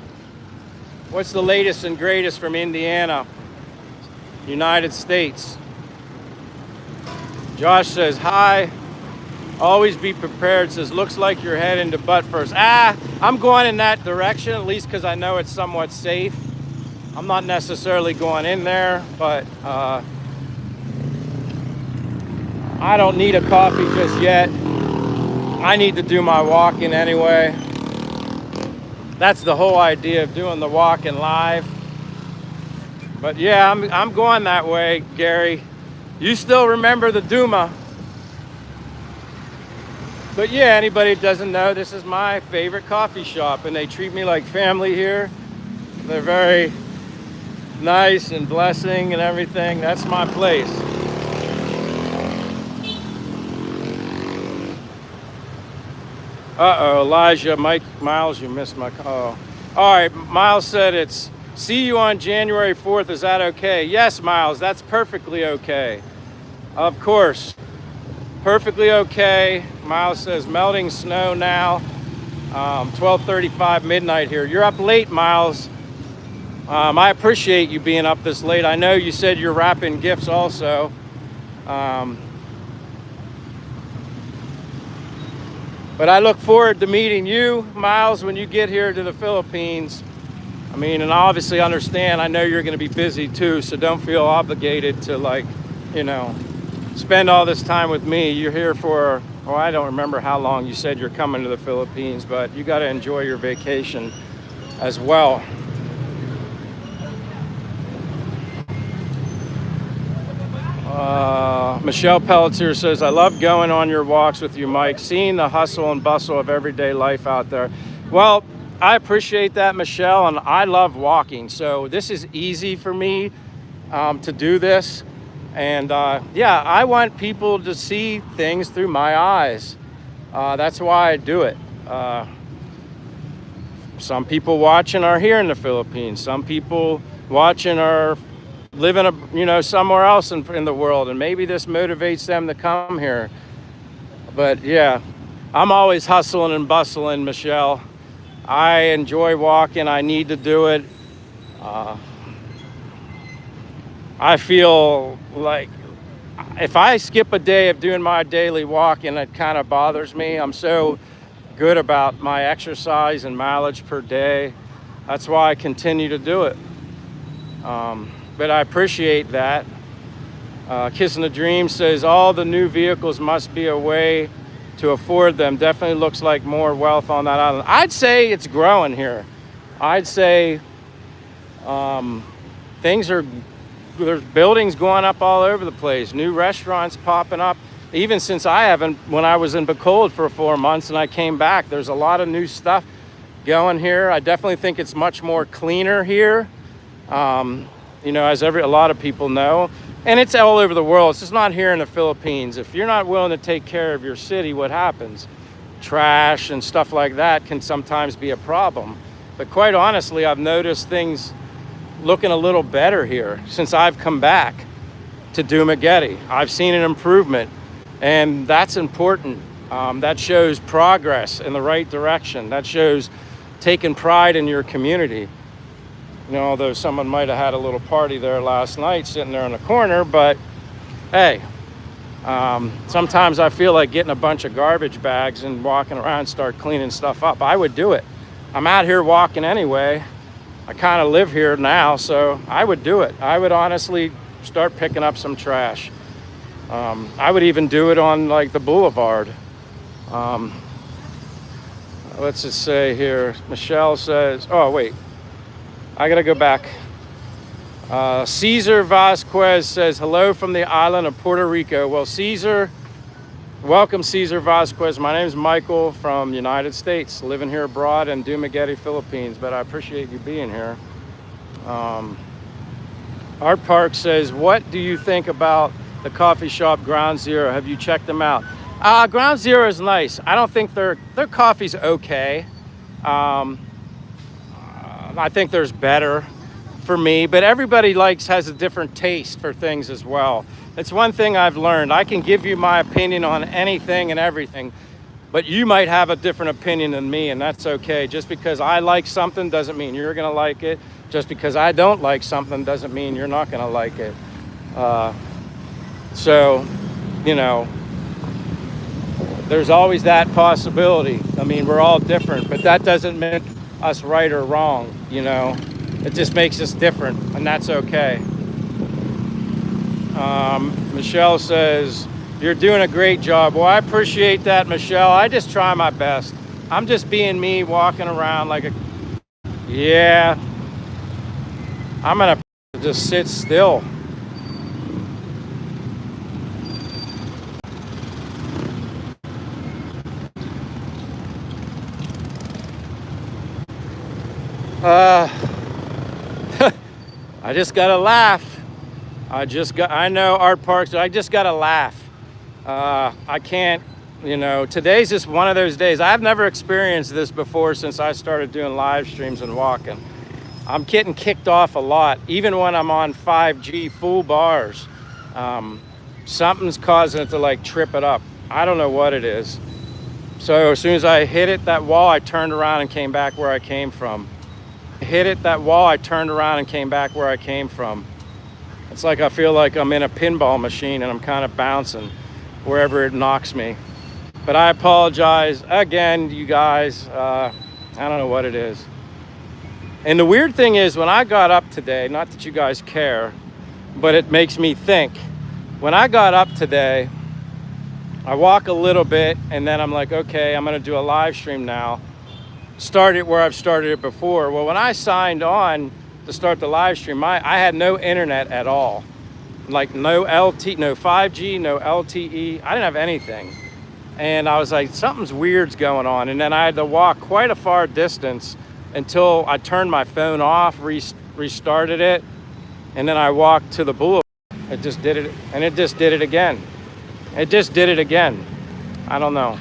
What's the latest and greatest from Indiana, United States? Josh says, hi. Always be prepared. Says, looks like you're heading to Butt First. I'm going in that direction, at least because I know it's somewhat safe. I'm not necessarily going in there, but I don't need a coffee just yet. I need to do my walking anyway. That's the whole idea of doing the walking live. But yeah, I'm going that way, Gary. You still remember the Duma. But yeah, anybody that doesn't know, this is my favorite coffee shop, and they treat me like family here. They're very nice and blessing and everything. That's my place. Uh-oh, Elijah, Miles, you missed my call. All right, Miles said it's, see you on January 4th. Is that okay? Yes, Miles, that's perfectly okay. Of course, perfectly okay. Miles says melting snow now, 12:35 midnight here. You're up late, Miles. I appreciate you being up this late. I know you said you're wrapping gifts also. But I look forward to meeting you, Miles, when you get here to the Philippines. I mean, and obviously understand, I know you're going to be busy too, so don't feel obligated to, like, you know, spend all this time with me. You're here for, oh, I don't remember how long you said you're coming to the Philippines, but you got to enjoy your vacation as well. Michelle Pelletier says, I love going on your walks with you, Mike, seeing the hustle and bustle of everyday life out there. Well, I appreciate that, Michelle, and I love walking. So this is easy for me to do this. And yeah, I want people to see things through my eyes. That's why I do it. Some people watching are here in the Philippines. Some people watching are living somewhere else in the world, and maybe this motivates them to come here. But yeah, I'm always hustling and bustling, Michelle. I enjoy walking. I need to do it. I feel like if I skip a day of doing my daily walking, it kind of bothers me. I'm so good about my exercise and mileage per day. That's why I continue to do it. But I appreciate that. Kissing the Dream says, all the new vehicles must be a way to afford them. Definitely looks like more wealth on that island. I'd say it's growing here. I'd say there's buildings going up all over the place. New restaurants popping up. Even since when I was in Bacolod for 4 months and I came back, there's a lot of new stuff going here. I definitely think it's much more cleaner here. As a lot of people know, and it's all over the world. It's just not here in the Philippines. If you're not willing to take care of your city, what happens? Trash and stuff like that can sometimes be a problem. But quite honestly, I've noticed things looking a little better here since I've come back to Dumaguete. I've seen an improvement, and that's important. That shows progress in the right direction. That shows taking pride in your community. Although someone might have had a little party there last night sitting there in the corner, but hey, sometimes I feel like getting a bunch of garbage bags and walking around and start cleaning stuff up. I would do it. I'm out here walking anyway. I kind of live here now, so I would do it. I would honestly start picking up some trash. I would even do it on like the boulevard. Let's just say here, Michelle says, oh wait, I gotta go back. Cesar Vasquez says, hello from the island of Puerto Rico. Well, welcome Cesar Vasquez. My name is Michael from United States, living here abroad in Dumaguete, Philippines, but I appreciate you being here. Art Park says, what do you think about the coffee shop Ground Zero? Have you checked them out? Ground Zero is nice. I don't think their coffee's okay. I think there's better for me, but everybody has a different taste for things as well. It's one thing I've learned. I can give you my opinion on anything and everything, But you might have a different opinion than me, and that's okay. Just because I like something doesn't mean you're gonna like it. Just because I don't like something doesn't mean you're not gonna like it. So, you know, there's always that possibility. I mean, we're all different, but that doesn't make us right or wrong, you know. It just makes us different, and that's okay. Michelle says, you're doing a great job. Well, I appreciate that, Michelle. I just try my best. I'm just being me, walking around like a... Yeah. I'm gonna just sit still. I just gotta laugh. I know Art Parks, I just gotta laugh. I can't, you know, today's just one of those days. I've never experienced this before since I started doing live streams and walking. I'm getting kicked off a lot, even when I'm on 5G full bars. Something's causing it to like trip it up. I don't know what it is. So as soon as I hit it, that wall, I turned around and came back where I came from. That wall, I turned around and came back where I came from. It's like I feel like I'm in a pinball machine and I'm kind of bouncing wherever it knocks me. But I apologize again, you guys. I don't know what it is. And the weird thing is, when I got up today, not that you guys care, but it makes me think. When I got up today, I walk a little bit and then I'm like, okay, I'm gonna do a live stream now. Start it where I've started it before. Well, when I signed on to start the live stream, I had no internet at all. Like no LT, no 5G, no LTE. I didn't have anything. And I was like, something's weird's going on. And then I had to walk quite a far distance until I turned my phone off, restarted it, and then I walked to the boulevard. It just did it, and it just did it again. It just did it again. I don't know.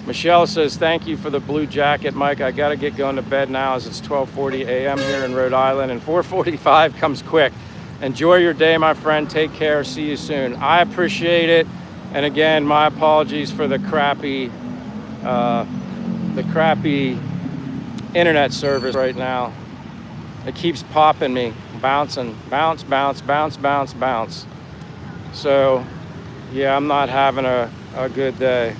Michelle says, thank you for the blue jacket, Mike. I gotta get going to bed now as it's 12:40 a.m. here in Rhode Island, and 4:45 comes quick. Enjoy your day, my friend. Take care. See you soon. I appreciate it. And again, my apologies for the crappy internet service right now. It keeps popping me, bouncing, bounce, bounce, bounce, bounce, bounce. So, yeah, I'm not having a good day.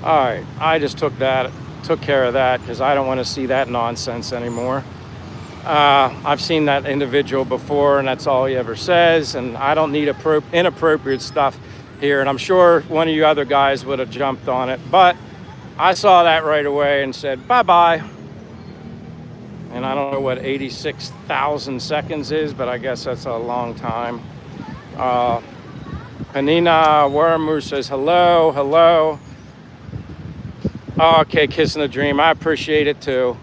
All right, I just took care of that because I don't want to see that nonsense anymore. I've seen that individual before, and that's all he ever says, and I don't need inappropriate stuff here, and I'm sure one of you other guys would have jumped on it, but I saw that right away and said, bye-bye. And I don't know what 86,000 seconds is, but I guess that's a long time. Panina Wormu says, hello, hello. Oh, okay, Kissing the Dream. I appreciate it too.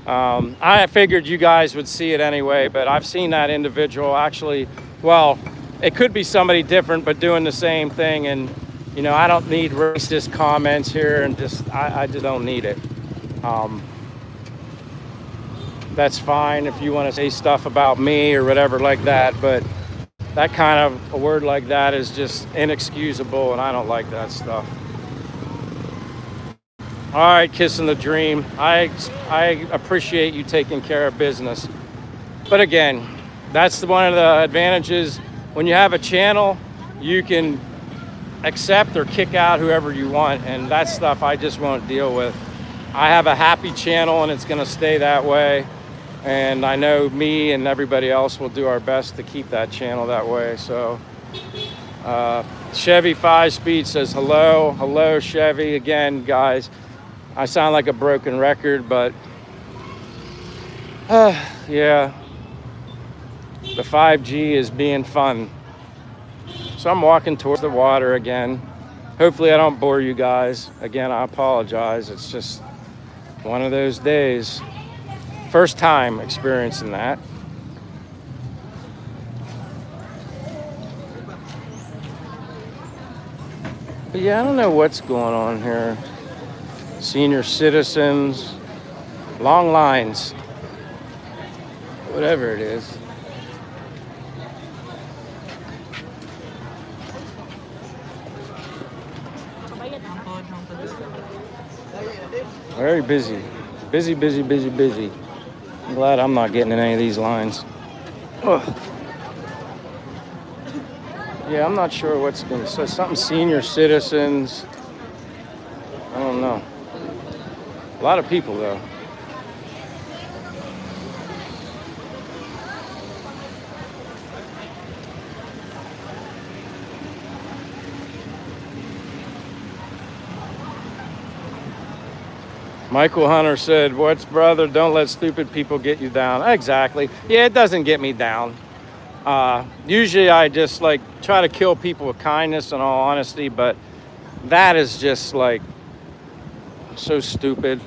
I figured you guys would see it anyway, but I've seen that individual actually, well, it could be somebody different, but doing the same thing. And, you know, I don't need racist comments here, and I just don't need it. That's fine if you want to say stuff about me or whatever like that, but that kind of a word like that is just inexcusable, and I don't like that stuff. All right, Kissing the Dream. I appreciate you taking care of business. But again, that's one of the advantages. When you have a channel, you can accept or kick out whoever you want, and that stuff I just won't deal with. I have a happy channel, and it's going to stay that way. And I know me and everybody else will do our best to keep that channel that way. So Chevy 5-Speed says hello. Hello, Chevy. Again, guys, I sound like a broken record, but yeah, the 5G is being fun. So I'm walking towards the water again. Hopefully I don't bore you guys. Again, I apologize. It's just one of those days. First time experiencing that. But yeah, I don't know what's going on here. senior citizens, long lines, whatever it is. Very busy. Busy, busy, busy, busy. I'm glad I'm not getting in any of these lines. Ugh. Yeah, I'm not sure what's going to say. Something senior citizens. I don't know. A lot of people, though. Michael Hunter said, "What's brother? Don't let stupid people get you down." Exactly. Yeah, it doesn't get me down. Usually I just like try to kill people with kindness in all honesty, but that is just like so stupid.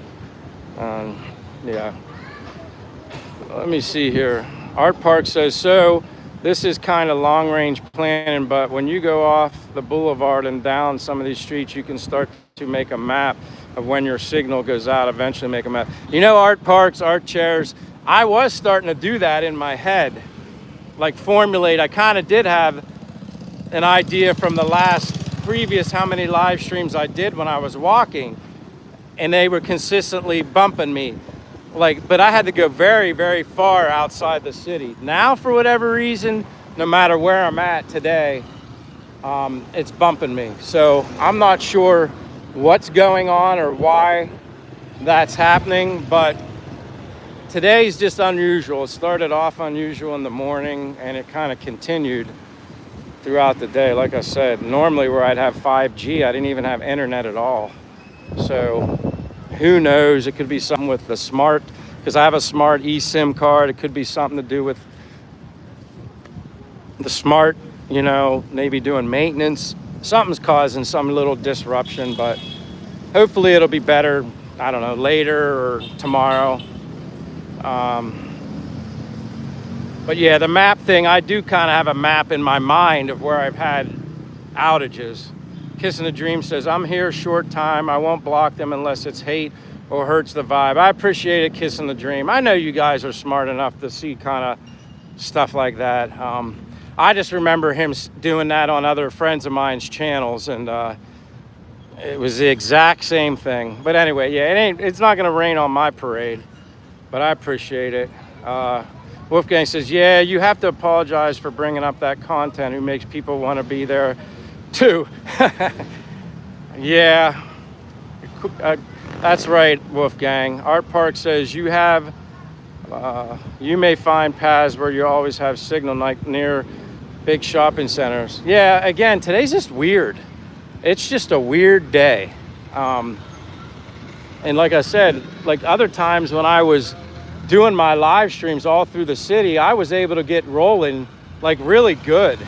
Yeah. Let me see here. Art Park says, so this is kind of long range planning, but when you go off the boulevard and down some of these streets, you can start to make a map of when your signal goes out, eventually make a map. You know, art parks, art chairs, I was starting to do that in my head, like formulate. I kind of did have an idea from the previous how many live streams I did when I was walking, and they were consistently bumping me. But I had to go very, very far outside the city. Now, for whatever reason, no matter where I'm at today, it's bumping me. So I'm not sure what's going on or why that's happening, but today's just unusual. It started off unusual in the morning and it kind of continued throughout the day. Like I said, normally where I'd have 5G, I didn't even have internet at all. So who knows? It could be something with the smart, because I have a smart eSIM card. It could be something to do with the smart, you know, maybe doing maintenance. Something's causing some little disruption, but hopefully it'll be better, I don't know, later or tomorrow. But yeah, the map thing, I do kind of have a map in my mind of where I've had outages. Kissing the Dream says, I'm here short time. I won't block them unless it's hate or hurts the vibe. I appreciate it, Kissing the Dream. I know you guys are smart enough to see kind of stuff like that. I just remember him doing that on other friends of mine's channels, and it was the exact same thing. But anyway, yeah, it's not gonna rain on my parade, but I appreciate it. Wolfgang says, yeah, you have to apologize for bringing up that content who makes people want to be there too. Yeah, that's right, Wolfgang. Art Park says, you may find paths where you always have signal, like near big shopping centers. Yeah, again, today's just weird. It's just a weird day. And like I said, like other times when I was doing my live streams all through the city, I was able to get rolling like really good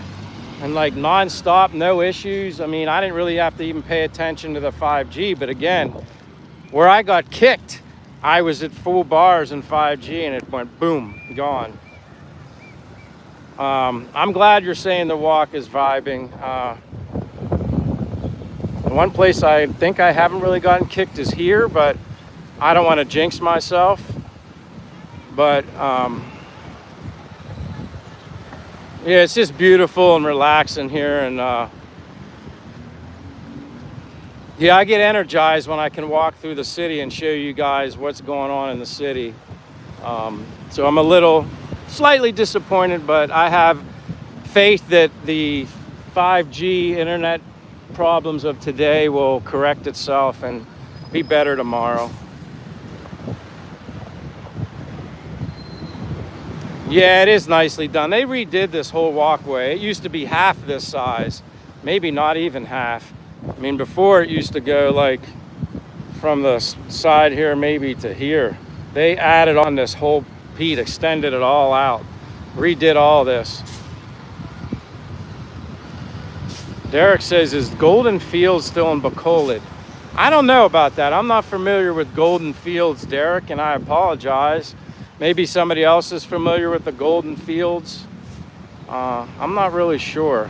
and like nonstop, no issues. I mean, I didn't really have to even pay attention to the 5G, but again, where I got kicked, I was at full bars in 5G and it went boom, gone. I'm glad you're saying the walk is vibing. One place I think I haven't really gotten kicked is here, but I don't want to jinx myself. But yeah, it's just beautiful and relaxing here, and yeah, I get energized when I can walk through the city and show you guys what's going on in the city. So I'm a little slightly disappointed, but I have faith that the 5G internet problems of today will correct itself and be better tomorrow. Yeah, it is nicely done. They redid this whole walkway. It used to be half this size, maybe not even half. I mean, before it used to go like from the side here maybe to here. They added on this whole piece, extended it all out, redid all this. Derek says, is Golden Fields still in Bacolod? I don't know about that. I'm not familiar with Golden Fields, Derek, and I apologize. Maybe somebody else is familiar with the Golden Fields. I'm not really sure.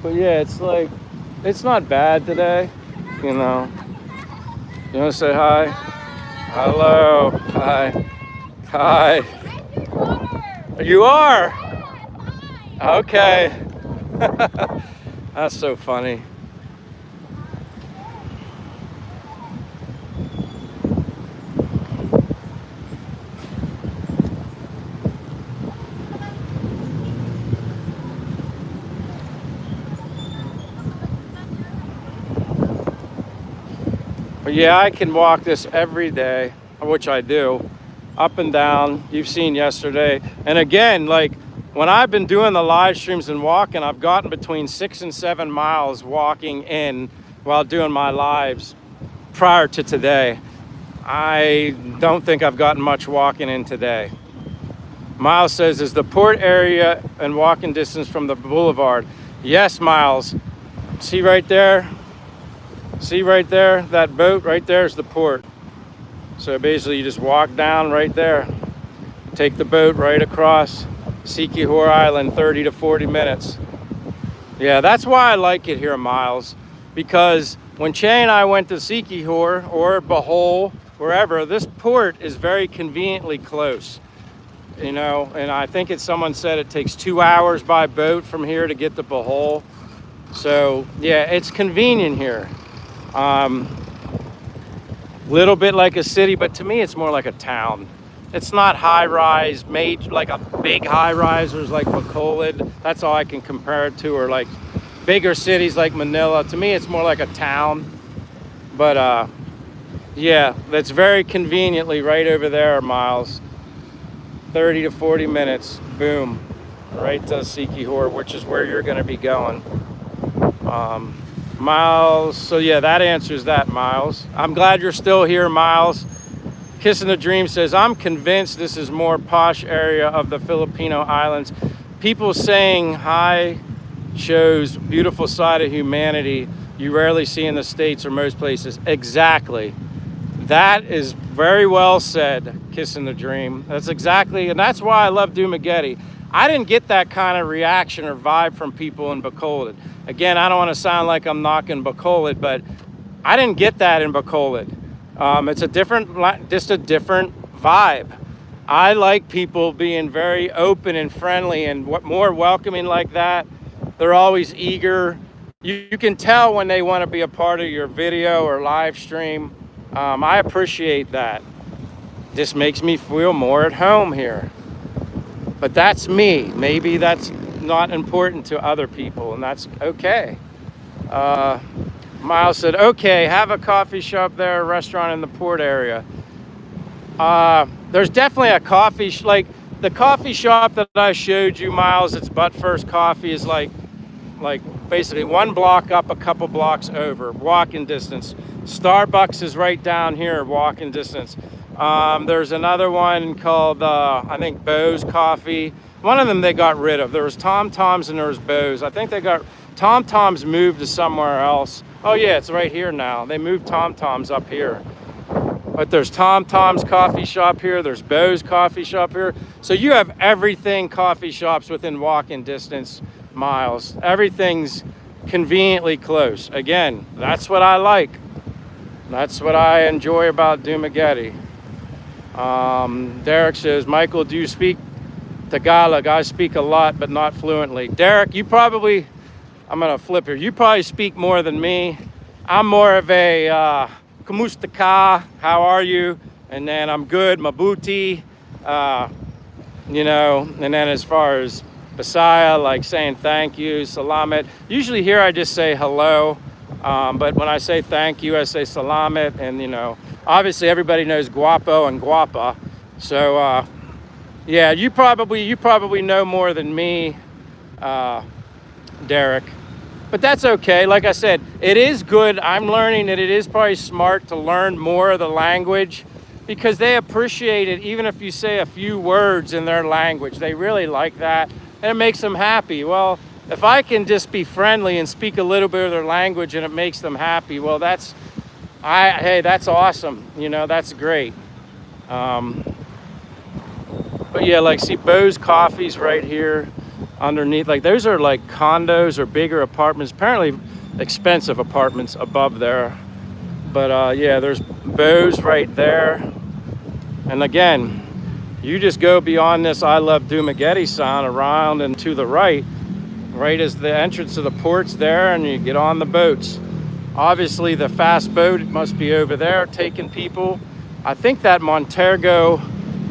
But yeah, it's like, it's not bad today, you know. You want to say hi? Hello. Hi. Hi. You are? Okay. That's so funny. But yeah, I can walk this every day, which I do, up and down. You've seen yesterday. And again, like when I've been doing the live streams and walking, I've gotten between 6 and 7 miles walking in while doing my lives prior to today. I don't think I've gotten much walking in today. Miles says, is the port area and walking distance from the boulevard? Yes, Miles. See right there? See right there? That boat right there is the port. So basically you just walk down right there. Take the boat right across Sikihor Island, 30 to 40 minutes. Yeah, that's why I like it here, Miles. Because when Che and I went to Sikihor or Bohol, wherever, this port is very conveniently close. You know, and I think someone said it takes 2 hours by boat from here to get to Bohol. So yeah, it's convenient here. Little bit like a city, but to me it's more like a town. It's not high rise, made like a big high risers like Bacolod. That's all I can compare it to, or like bigger cities like Manila. To me it's more like a town. But yeah, that's very conveniently right over there, Miles. 30 to 40 minutes, boom, right to Sikihor, which is where you're going to be going. Miles, so yeah, that answers that, Miles. I'm glad you're still here, Miles. Kissing the Dream says, I'm convinced this is more posh area of the Filipino islands. People saying hi shows beautiful side of humanity you rarely see in the States or most places. Exactly. That is very well said, Kissing the Dream. That's exactly, and that's why I love Dumaguete. I didn't get that kind of reaction or vibe from people in Bacolod. Again, I don't want to sound like I'm knocking Bacolod, but I didn't get that in Bacolod. It's just a different vibe. I like people being very open and friendly and more welcoming like that. They're always eager. You can tell when they want to be a part of your video or live stream. I appreciate that. This makes me feel more at home here. But that's me. Maybe that's not important to other people, and that's okay. Miles said, okay, have a coffee shop there, a restaurant in the port area. There's definitely a like the coffee shop that I showed you, Miles, it's But First Coffee, is like basically one block up, a couple blocks over, walking distance. Starbucks is right down here, walking distance. There's another one called, I think, Bo's Coffee. One of them they got rid of. There was Tom Tom's and there was Bo's. I think they got, Tom Tom's moved to somewhere else. Oh yeah, it's right here now. They moved Tom Tom's up here. But there's Tom Tom's coffee shop here. There's Bo's coffee shop here. So you have everything coffee shops within walking distance, Miles. Everything's conveniently close. Again, that's what I like. That's what I enjoy about Dumaguete. Derek says, Michael, do you speak Tagalog? I speak a lot, but not fluently. Derek, you probably, I'm gonna flip here. You probably speak more than me. I'm more of a, Kumusta ka? How are you? And then I'm good, mabuti. You know, and then as far as Bisaya, like saying thank you, salamat. Usually here I just say hello. But when I say thank you, I say salamat, and you know, obviously everybody knows guapo and guapa. So yeah, you probably know more than me, Derek. But that's okay. Like I said, it is good. I'm learning that it is probably smart to learn more of the language because they appreciate it even if you say a few words in their language. They really like that, and it makes them happy. Well, if I can just be friendly and speak a little bit of their language and it makes them happy, well, hey, that's awesome. You know, that's great. But yeah, like, see, Bo's Coffee's right here. underneath. Like those are like condos or bigger apartments, apparently expensive apartments above there. But yeah, there's Bose right there. And again, you just go beyond this I Love Dumaguete sign around and to the right is the entrance to the ports there, and you get on the boats. Obviously the fast boat must be over there taking people. I think that Montergo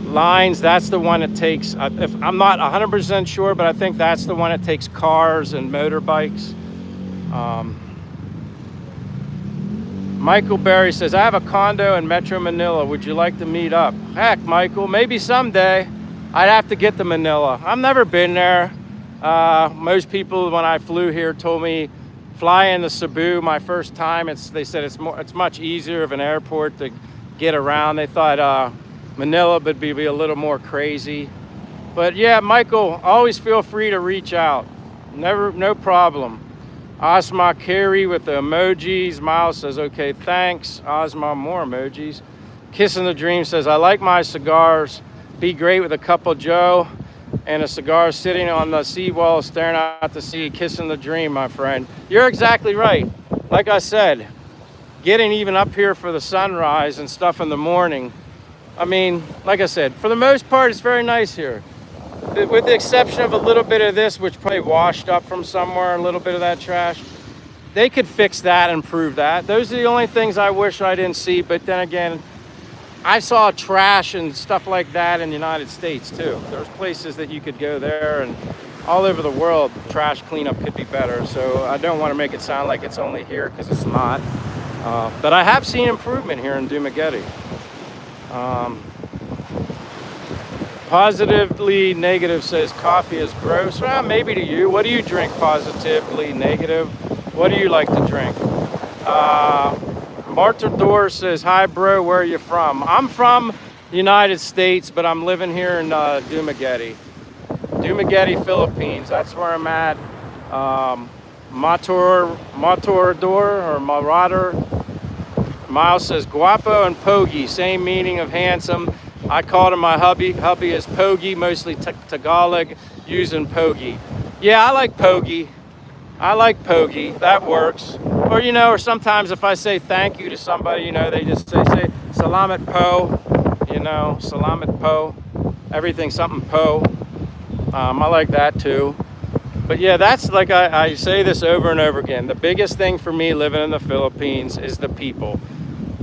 Lines, that's the one that takes, if I'm not 100% sure, but I think that's the one that takes cars and motorbikes. Michael Berry says, I have a condo in Metro Manila. Would you like to meet up? Heck, Michael, maybe someday. I'd have to get to Manila. I've never been there. Most people, when I flew here, told me flying to Cebu my first time, they said it's much easier of an airport to get around. They thought Manila would be a little more crazy. But yeah, Michael, always feel free to reach out. No problem. Osma Carey with the emojis. Miles says, okay, thanks. Osma, more emojis. Kissing the Dream says, I like my cigars. Be great with a cup of Joe and a cigar sitting on the seawall staring out to sea. Kissing the Dream, my friend. You're exactly right. Like I said, getting even up here for the sunrise and stuff in the morning. I mean, like I said, for the most part, it's very nice here. With the exception of a little bit of this, which probably washed up from somewhere, a little bit of that trash. They could fix that and improve that. Those are the only things I wish I didn't see. But then again, I saw trash and stuff like that in the United States too. There's places that you could go there, and all over the world, trash cleanup could be better. So I don't want to make it sound like it's only here, because it's not. But I have seen improvement here in Dumaguete. Positively Negative says coffee is gross. Well, maybe to you. What do you drink? Positively Negative. What do you like to drink? Martador says, hi bro, where are you from? I'm from the United States, but I'm living here in Dumaguete. Dumaguete, Philippines. That's where I'm at. Matador or Marauder. Miles says, guapo and pogi, same meaning of handsome. I called him my hubby. Hubby is pogi, mostly Tagalog, using pogi. Yeah, I like pogi. That works. Or, or sometimes if I say thank you to somebody, they just say salamat po. Salamat po. Everything something po. I like that too. But yeah, that's like I say this over and over again. The biggest thing for me living in the Philippines is the people.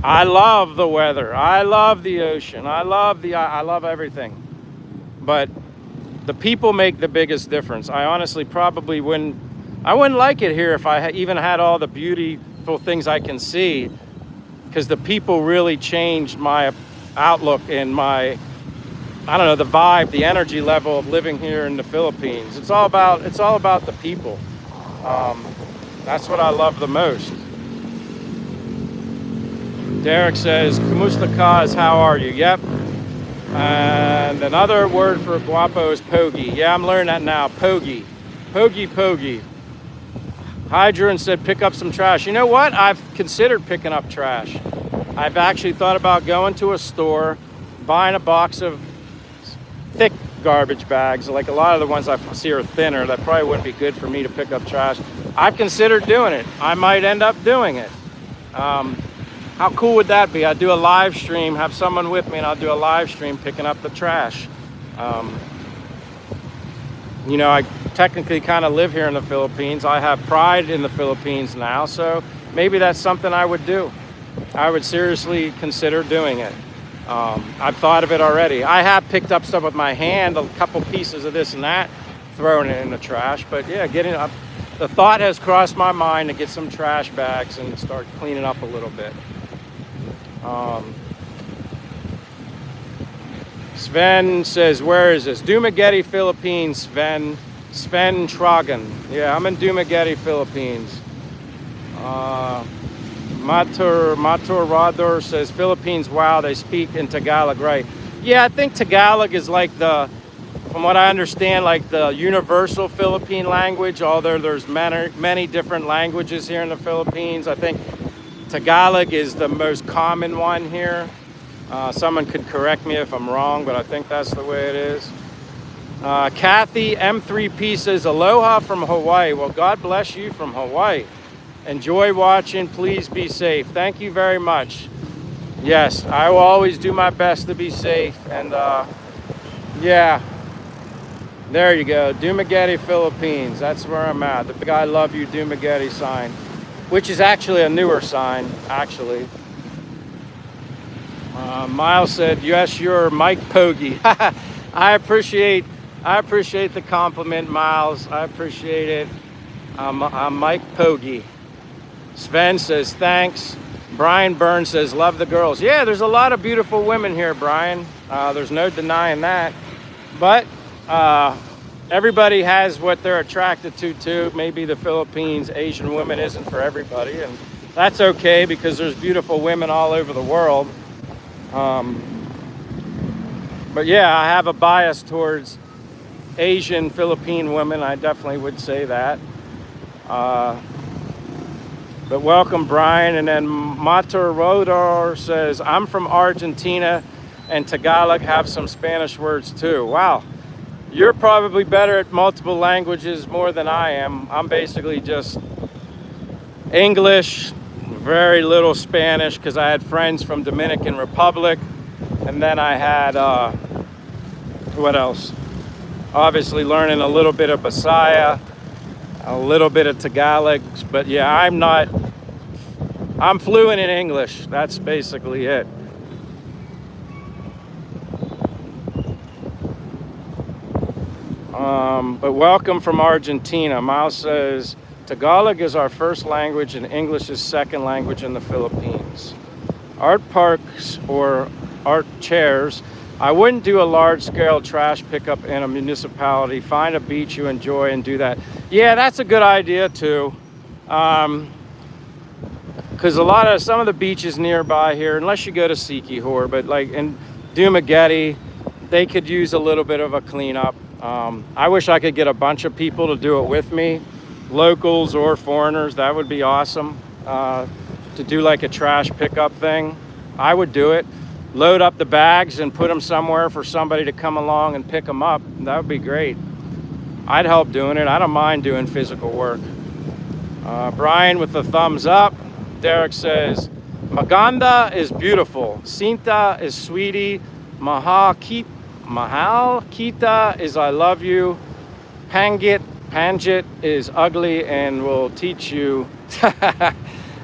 I love the weather. I love the ocean. I love everything. But the people make the biggest difference. I honestly probably wouldn't like it here if I even had all the beautiful things I can see, because the people really changed my outlook and my, the vibe, the energy level of living here in the Philippines. It's all about the people. That's what I love the most. Derek says, Kumusta ka is how are you? Yep. And another word for guapo is pogi. Yeah, I'm learning that now. Pogi. Pogi. Hydron said, pick up some trash. You know what? I've considered picking up trash. I've actually thought about going to a store, buying a box of thick garbage bags. Like a lot of the ones I see are thinner. That probably wouldn't be good for me to pick up trash. I've considered doing it. I might end up doing it. How cool would that be? I'd do a live stream, have someone with me, and I'll do a live stream picking up the trash. I technically kind of live here in the Philippines. I have pride in the Philippines now, so maybe that's something I would do. I would seriously consider doing it. I've thought of it already. I have picked up stuff with my hand, a couple pieces of this and that, thrown it in the trash. But yeah, the thought has crossed my mind to get some trash bags and start cleaning up a little bit. Sven says, where is this? Dumaguete, Philippines, Sven Tragan. Yeah, I'm in Dumaguete, Philippines. Matorador says, Philippines, wow, they speak in Tagalog, right? Yeah, I think Tagalog is like from what I understand, like the universal Philippine language, although there's many different languages here in the Philippines. I think Tagalog is the most common one here. Someone could correct me if I'm wrong, but I think that's the way it is. Kathy M3P says, aloha from Hawaii. Well, God bless you from Hawaii. Enjoy watching. Please be safe. Thank you very much. Yes, I will always do my best to be safe. And yeah, there you go. Dumaguete, Philippines. That's where I'm at. The big I love you Dumaguete sign, which is actually a newer sign, actually. Miles said, yes, you're Mike Pogge. I appreciate the compliment, Miles. I appreciate it. I'm Mike Pogge. Sven says, thanks. Brian Burns says, love the girls. Yeah, there's a lot of beautiful women here, Brian. There's no denying that. But everybody has what they're attracted to, too. Maybe the Philippines, Asian women isn't for everybody. And that's okay, because there's beautiful women all over the world. But yeah, I have a bias towards Asian, Philippine women. I definitely would say that. But welcome, Brian. And then Matarodor says, I'm from Argentina, and Tagalog have some Spanish words too. Wow. You're probably better at multiple languages more than I am. I'm basically just English, very little Spanish, because I had friends from Dominican Republic. And then I had, what else? Obviously learning a little bit of Bisaya, a little bit of Tagalog. But yeah, I'm fluent in English. That's basically it. But welcome from Argentina. Miles says, Tagalog is our first language and English is second language in the Philippines. Art parks or art chairs. I wouldn't do a large-scale trash pickup in a municipality. Find a beach you enjoy and do that. Yeah, that's a good idea too. Because some of the beaches nearby here, unless you go to Sikihor, but like in Dumaguete, they could use a little bit of a cleanup. I wish I could get a bunch of people to do it with me, locals or foreigners. That would be awesome. To do like a trash pickup thing, I would do it. Load up the bags and put them somewhere for somebody to come along and pick them up. That would be great. I'd help doing it. I don't mind doing physical work. Brian with the thumbs up. Derek says, Maganda is beautiful. Sinta is sweetie. Mahal Kita is I love you. Panjit is ugly and will teach you.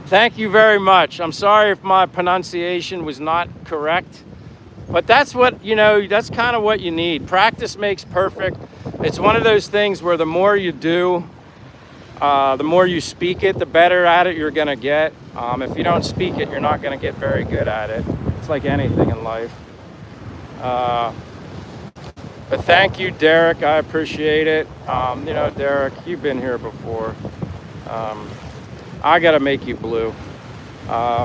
Thank you very much. I'm sorry if my pronunciation was not correct, but that's what, that's kind of what you need. Practice makes perfect. It's one of those things where the more you do, the more you speak it, the better at it you're going to get. If you don't speak it, you're not going to get very good at it. It's like anything in life. But thank you, Derek. I appreciate it. Derek, you've been here before. I gotta make you blue.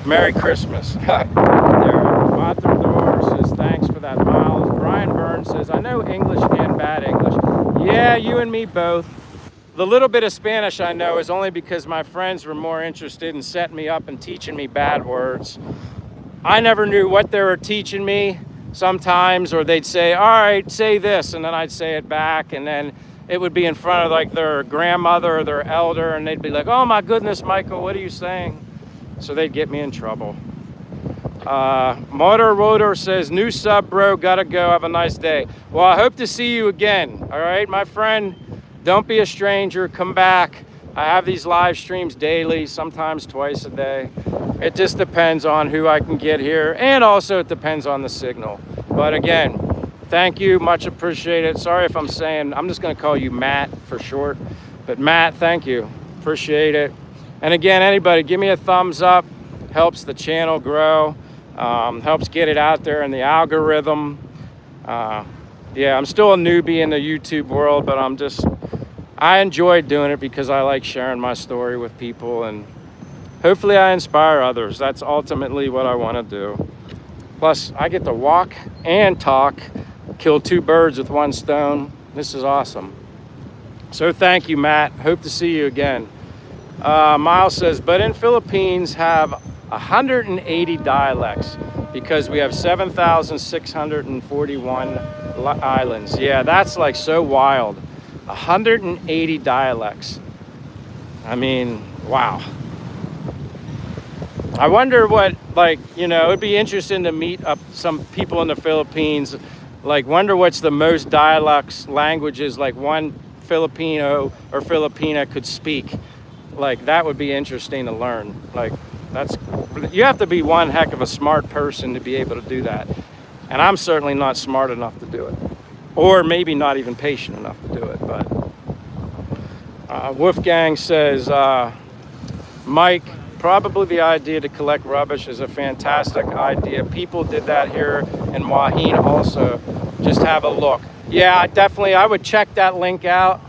Merry Christmas. Matador says, thanks for that, Miles. Brian Burns says, I know English and bad English. Yeah, you and me both. The little bit of Spanish I know is only because my friends were more interested in setting me up and teaching me bad words. I never knew what they were teaching me sometimes, or they'd say, all right, say this, and then I'd say it back, and then it would be in front of like their grandmother or their elder, and they'd be like, oh my goodness, Michael, what are you saying? So they'd get me in trouble. Motor Rotor says, new sub, bro, gotta go, have a nice day. Well, I hope to see you again, all right, my friend? Don't be a stranger, come back. I have these live streams daily, sometimes twice a day. It just depends on who I can get here, and also it depends on the signal. But again, thank you, much appreciated. Sorry if I'm just gonna call you Matt for short. But Matt, thank you, appreciate it. And again, anybody, give me a thumbs up, helps the channel grow, helps get it out there in the algorithm. Yeah, I'm still a newbie in the YouTube world, but I enjoy doing it because I like sharing my story with people, and hopefully I inspire others. That's ultimately what I want to do. Plus, I get to walk and talk, kill two birds with one stone. This is awesome. So thank you, Matt. Hope to see you again. Miles says, but in Philippines have 180 dialects. because we have 7,641 islands. Yeah, that's like so wild. 180 dialects. I mean, wow. I wonder what, like, you know, it'd be interesting to meet up some people in the Philippines. Like, wonder what's the most dialects, languages, like one Filipino or Filipina could speak. Like, that would be interesting to learn. Like, that's, you have to be one heck of a smart person to be able to do that. And I'm certainly not smart enough to do it. Or maybe not even patient enough to do it. But Wolfgang says, Mike, probably the idea to collect rubbish is a fantastic idea. People did that here in Wahin also. Just have a look. Yeah, definitely. I would check that link out,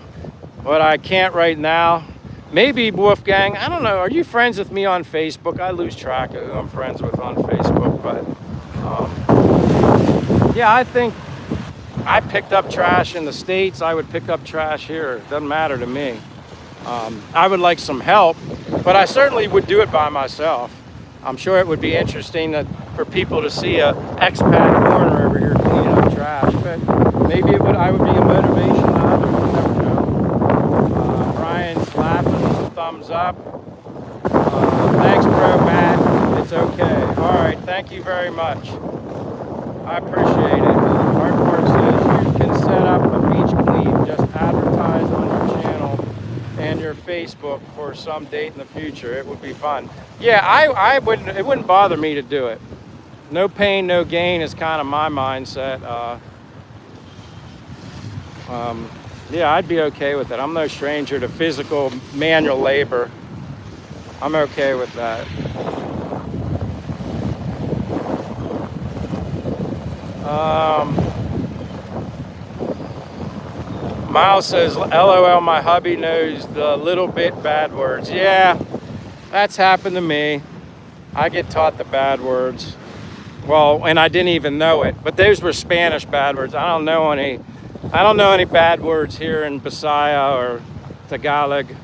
but I can't right now. Maybe Wolfgang, I don't know. Are you friends with me on Facebook? I lose track of who I'm friends with on Facebook, but yeah, I think I picked up trash in the States. I would pick up trash here. It doesn't matter to me. I would like some help, but I certainly would do it by myself. I'm sure it would be interesting for people to see a expat corner over here cleaning up trash, but maybe I would be a motivation to others. You never know. Brian's laughing, thumbs up. Thanks, bro, Matt. It's okay. All right, thank you very much. I appreciate it. Hardcore says you can set up a beach clean. Just advertise on your channel and your Facebook for some date in the future. It would be fun. Yeah, I wouldn't. It wouldn't bother me to do it. No pain, no gain is kind of my mindset. Yeah, I'd be okay with it. I'm no stranger to physical manual labor. I'm okay with that. Miles says, LOL, my hubby knows the little bit bad words. Yeah, that's happened to me. I get taught the bad words. Well, and I didn't even know it, but those were Spanish bad words. I don't know any bad words here in Bisaya or Tagalog.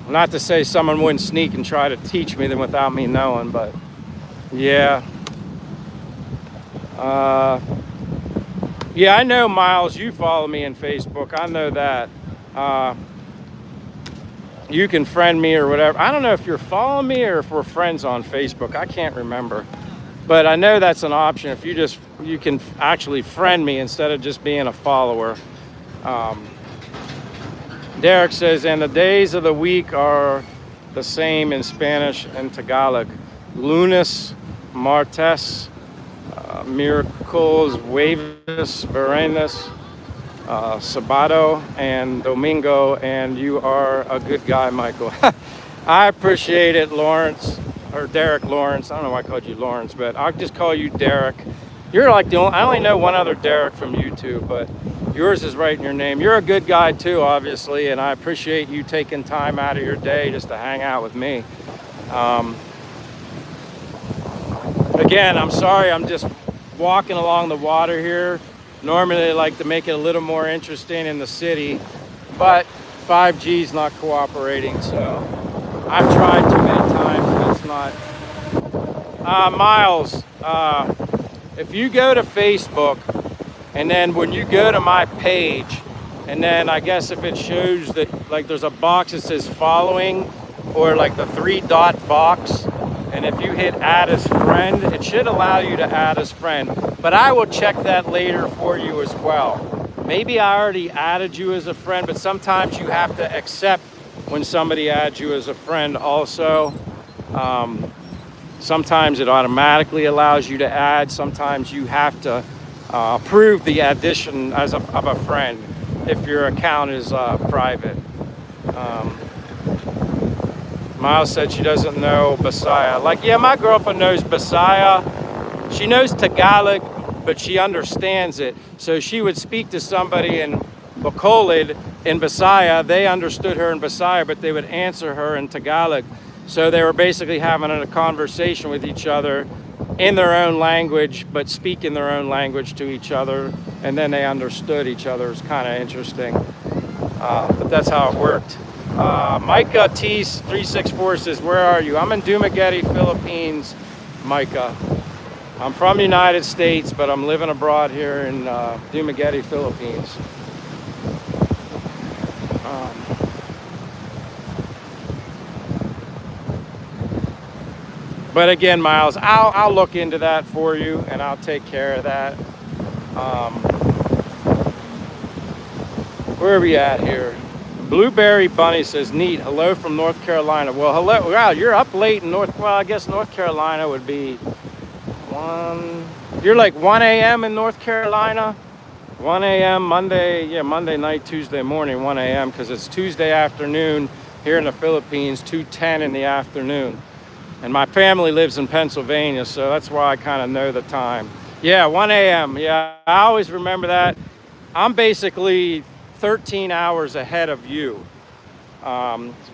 Not to say someone wouldn't sneak and try to teach me them without me knowing, but yeah. Yeah, I know, Miles, you follow me on Facebook. I know that. You can friend me or whatever. I don't know if you're following me or if we're friends on Facebook. I can't remember. But I know that's an option. If you can actually friend me instead of just being a follower. Derek says, and the days of the week are the same in Spanish and Tagalog. Lunes, martes, miracles, jueves, viernes, sábado, and domingo. And you are a good guy, Michael. I appreciate it, Lawrence. Or Derek Lawrence. I don't know why I called you Lawrence, but I'll just call you Derek. You're like the only, I only know one other Derek from YouTube, but yours is right in your name. You're a good guy too, obviously, and I appreciate you taking time out of your day just to hang out with me. Again, I'm sorry, I'm just walking along the water here. Normally I like to make it a little more interesting in the city, but 5G's not cooperating, so I've tried too many times and it's not. Miles, if you go to Facebook and then when you go to my page, and then I guess if it shows that like there's a box that says following or like the 3-dot box, and if you hit add as friend, it should allow you to add as friend. But I will check that later for you as well. Maybe I already added you as a friend, but sometimes you have to accept when somebody adds you as a friend also. Sometimes it automatically allows you to add. Sometimes you have to approve the addition of a friend if your account is private. Miles said she doesn't know Bisaya. Like, yeah, my girlfriend knows Bisaya. She knows Tagalog, but she understands it. So she would speak to somebody in Bacolod in Bisaya. They understood her in Bisaya, but they would answer her in Tagalog. So they were basically having a conversation with each other in their own language, but speaking their own language to each other. And then they understood each other. It was kind of interesting. But that's how it worked. Micah T364 says, where are you? I'm in Dumaguete, Philippines, Micah. I'm from the United States, but I'm living abroad here in Dumaguete, Philippines. Um, but again, Miles, I'll look into that for you, and I'll take care of that. Um, where are we at here? Blueberry Bunny says, neat. Hello from North Carolina. Well, hello. Wow, you're up late in North. Well, I guess North Carolina would be 1. You're like 1 a.m. in North Carolina. 1 a.m. Monday. Yeah, Monday night, Tuesday morning, 1 a.m. because it's Tuesday afternoon here in the Philippines, 2:10 in the afternoon. And my family lives in Pennsylvania, so that's why I kind of know the time. Yeah, 1 a.m. Yeah, I always remember that. I'm basically 13 hours ahead of you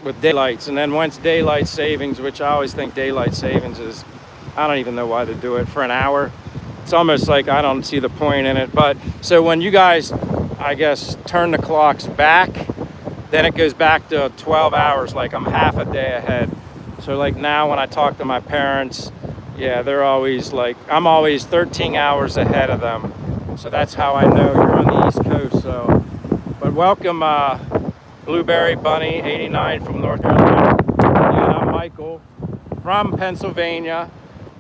with daylights. And then once daylight savings, which I always think daylight savings is, I don't even know why they do it, for an hour. It's almost like I don't see the point in it. But so when you guys, I guess, turn the clocks back, then it goes back to 12 hours, like I'm half a day ahead. So like now when I talk to my parents, yeah, they're always like, I'm always 13 hours ahead of them. So that's how I know you're on the East Coast. So, but welcome, Blueberry Bunny 89 from North Carolina. And I'm Michael from Pennsylvania,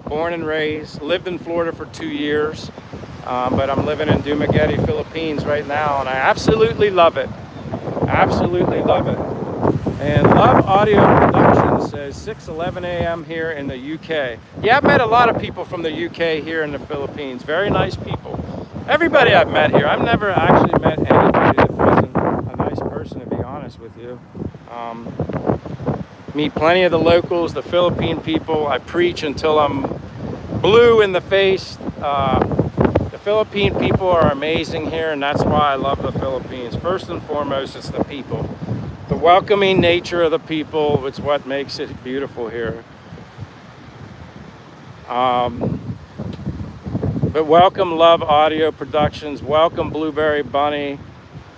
born and raised. Lived in Florida for 2 years, but I'm living in Dumaguete, Philippines right now, and I absolutely love it. Absolutely love it. And Love Audio Production says 6:11 a.m. here in the UK. Yeah, I've met a lot of people from the UK here in the Philippines. Very nice people. Everybody I've met here. I've never actually met anybody that wasn't a nice person, to be honest with you. Meet plenty of the locals, the Philippine people. I preach until I'm blue in the face. The Philippine people are amazing here, and that's why I love the Philippines. First and foremost, it's the people. The welcoming nature of the people, it's what makes it beautiful here. But welcome Love Audio Productions, welcome Blueberry Bunny,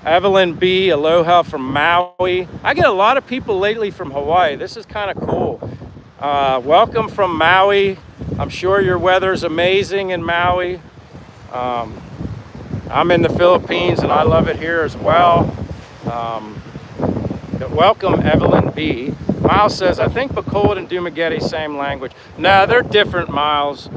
Evelyn B, aloha from Maui. I get a lot of people lately from Hawaii. This is kind of cool. Welcome from Maui. I'm sure your weather's amazing in Maui. I'm in the Philippines and I love it here as well. But welcome Evelyn B. Miles says, I think Bacolod and Dumaguete, same language. No, they're different, Miles.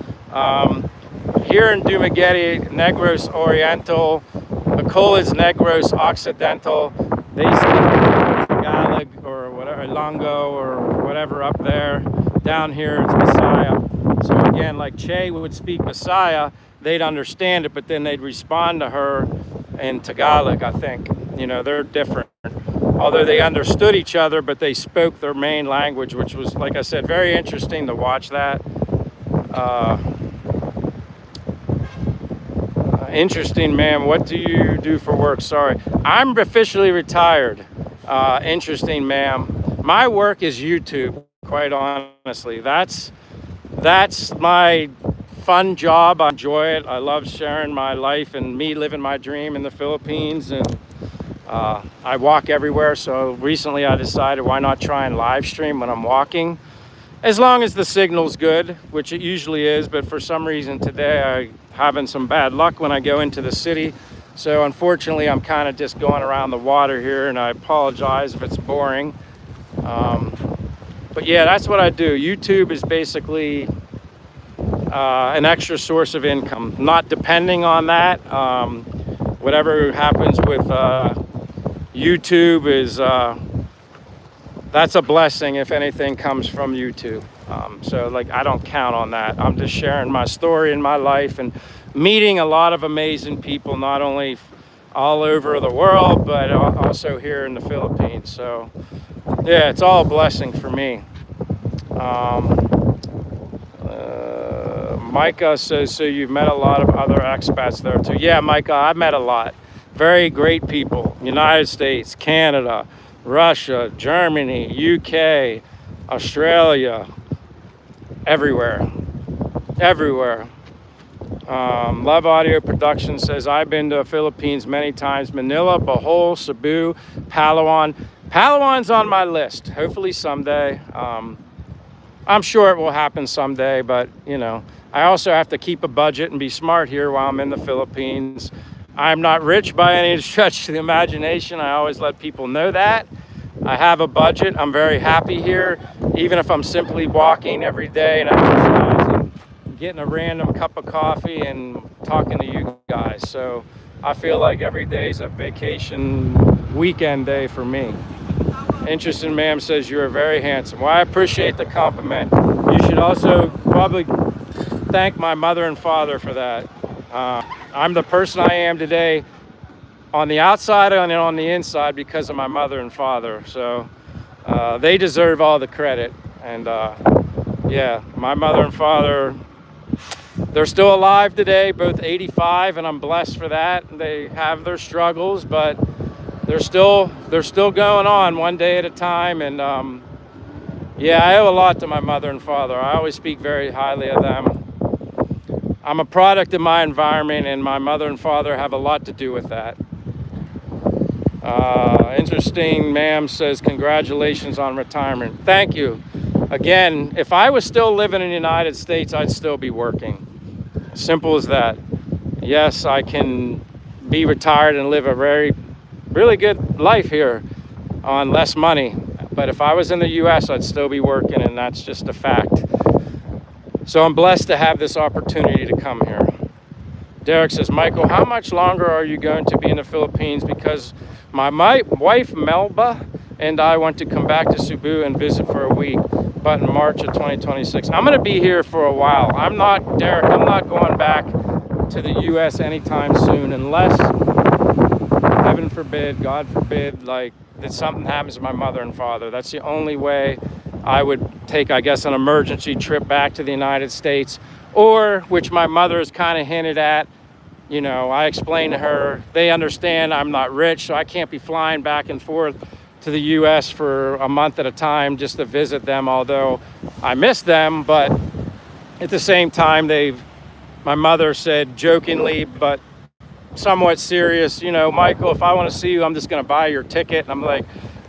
Here in Dumaguete, Negros Oriental, Bacolod's Negros Occidental. They speak Tagalog or whatever, Longo or whatever up there. Down here it's Bisaya. So again, like Che would speak Bisaya, they'd understand it, but then they'd respond to her in Tagalog, I think. You know, they're different. Although they understood each other, but they spoke their main language, which was, like I said, very interesting to watch that. Interesting, ma'am. What do you do for work? Sorry. I'm officially retired. Interesting, ma'am. My work is YouTube, quite honestly. That's my fun job. I enjoy it. I love sharing my life and me living my dream in the Philippines. And I walk everywhere, so recently I decided why not try and live stream when I'm walking, as long as the signal's good, which it usually is. But for some reason today I'm having some bad luck when I go into the city, so unfortunately I'm kind of just going around the water here, and I apologize if it's boring. But yeah, that's what I do. YouTube is basically an extra source of income, not depending on that. Whatever happens with YouTube is that's a blessing if anything comes from YouTube. So like, I don't count on that. I'm just sharing my story and my life and meeting a lot of amazing people, not only all over the world, but also here in the Philippines. So yeah, it's all a blessing for me. Micah says, so you've met a lot of other expats there too. Yeah, Micah, I've met a lot. Very great people. United States, Canada, Russia, Germany, UK, Australia, everywhere. Love Audio Production says, I've been to the Philippines many times. Manila, Bohol, Cebu, Palawan. Palawan's on my list. Hopefully someday. I'm sure it will happen someday, but you know, I also have to keep a budget and be smart here while I'm in the Philippines. I'm not rich by any stretch of the imagination. I always let people know that. I have a budget. I'm very happy here, even if I'm simply walking every day and exercising, getting a random cup of coffee and talking to you guys. So I feel like every day is a vacation weekend day for me. Interesting ma'am says you're very handsome. Well, I appreciate the compliment. You should also probably thank my mother and father for that. I'm the person I am today on the outside and on the inside because of my mother and father. So they deserve all the credit. And yeah, my mother and father, they're still alive today, both 85, and I'm blessed for that. They have their struggles, but they're still going on one day at a time. And yeah, I owe a lot to my mother and father. I always speak very highly of them. I'm a product of my environment, and my mother and father have a lot to do with that. Interesting ma'am says, congratulations on retirement. Thank you. Again, if I was still living in the United States, I'd still be working. Simple as that. Yes, I can be retired and live a really good life here on less money. But if I was in the US, I'd still be working, and that's just a fact. So I'm blessed to have this opportunity to come here. Derek says, Michael, how much longer are you going to be in the Philippines? Because my wife, Melba, and I want to come back to Cebu and visit for a week, but in March of 2026. I'm going to be here for a while. Derek, I'm not going back to the U.S. anytime soon unless, heaven forbid, God forbid, like that something happens to my mother and father. That's the only way I would take, I guess, an emergency trip back to the United States, or, which my mother has kind of hinted at, you know, I explained to her, they understand I'm not rich, so I can't be flying back and forth to the U.S. for a month at a time just to visit them, although I miss them. But at the same time, my mother said jokingly, but somewhat serious, you know, Michael, if I want to see you, I'm just going to buy your ticket. And I'm like,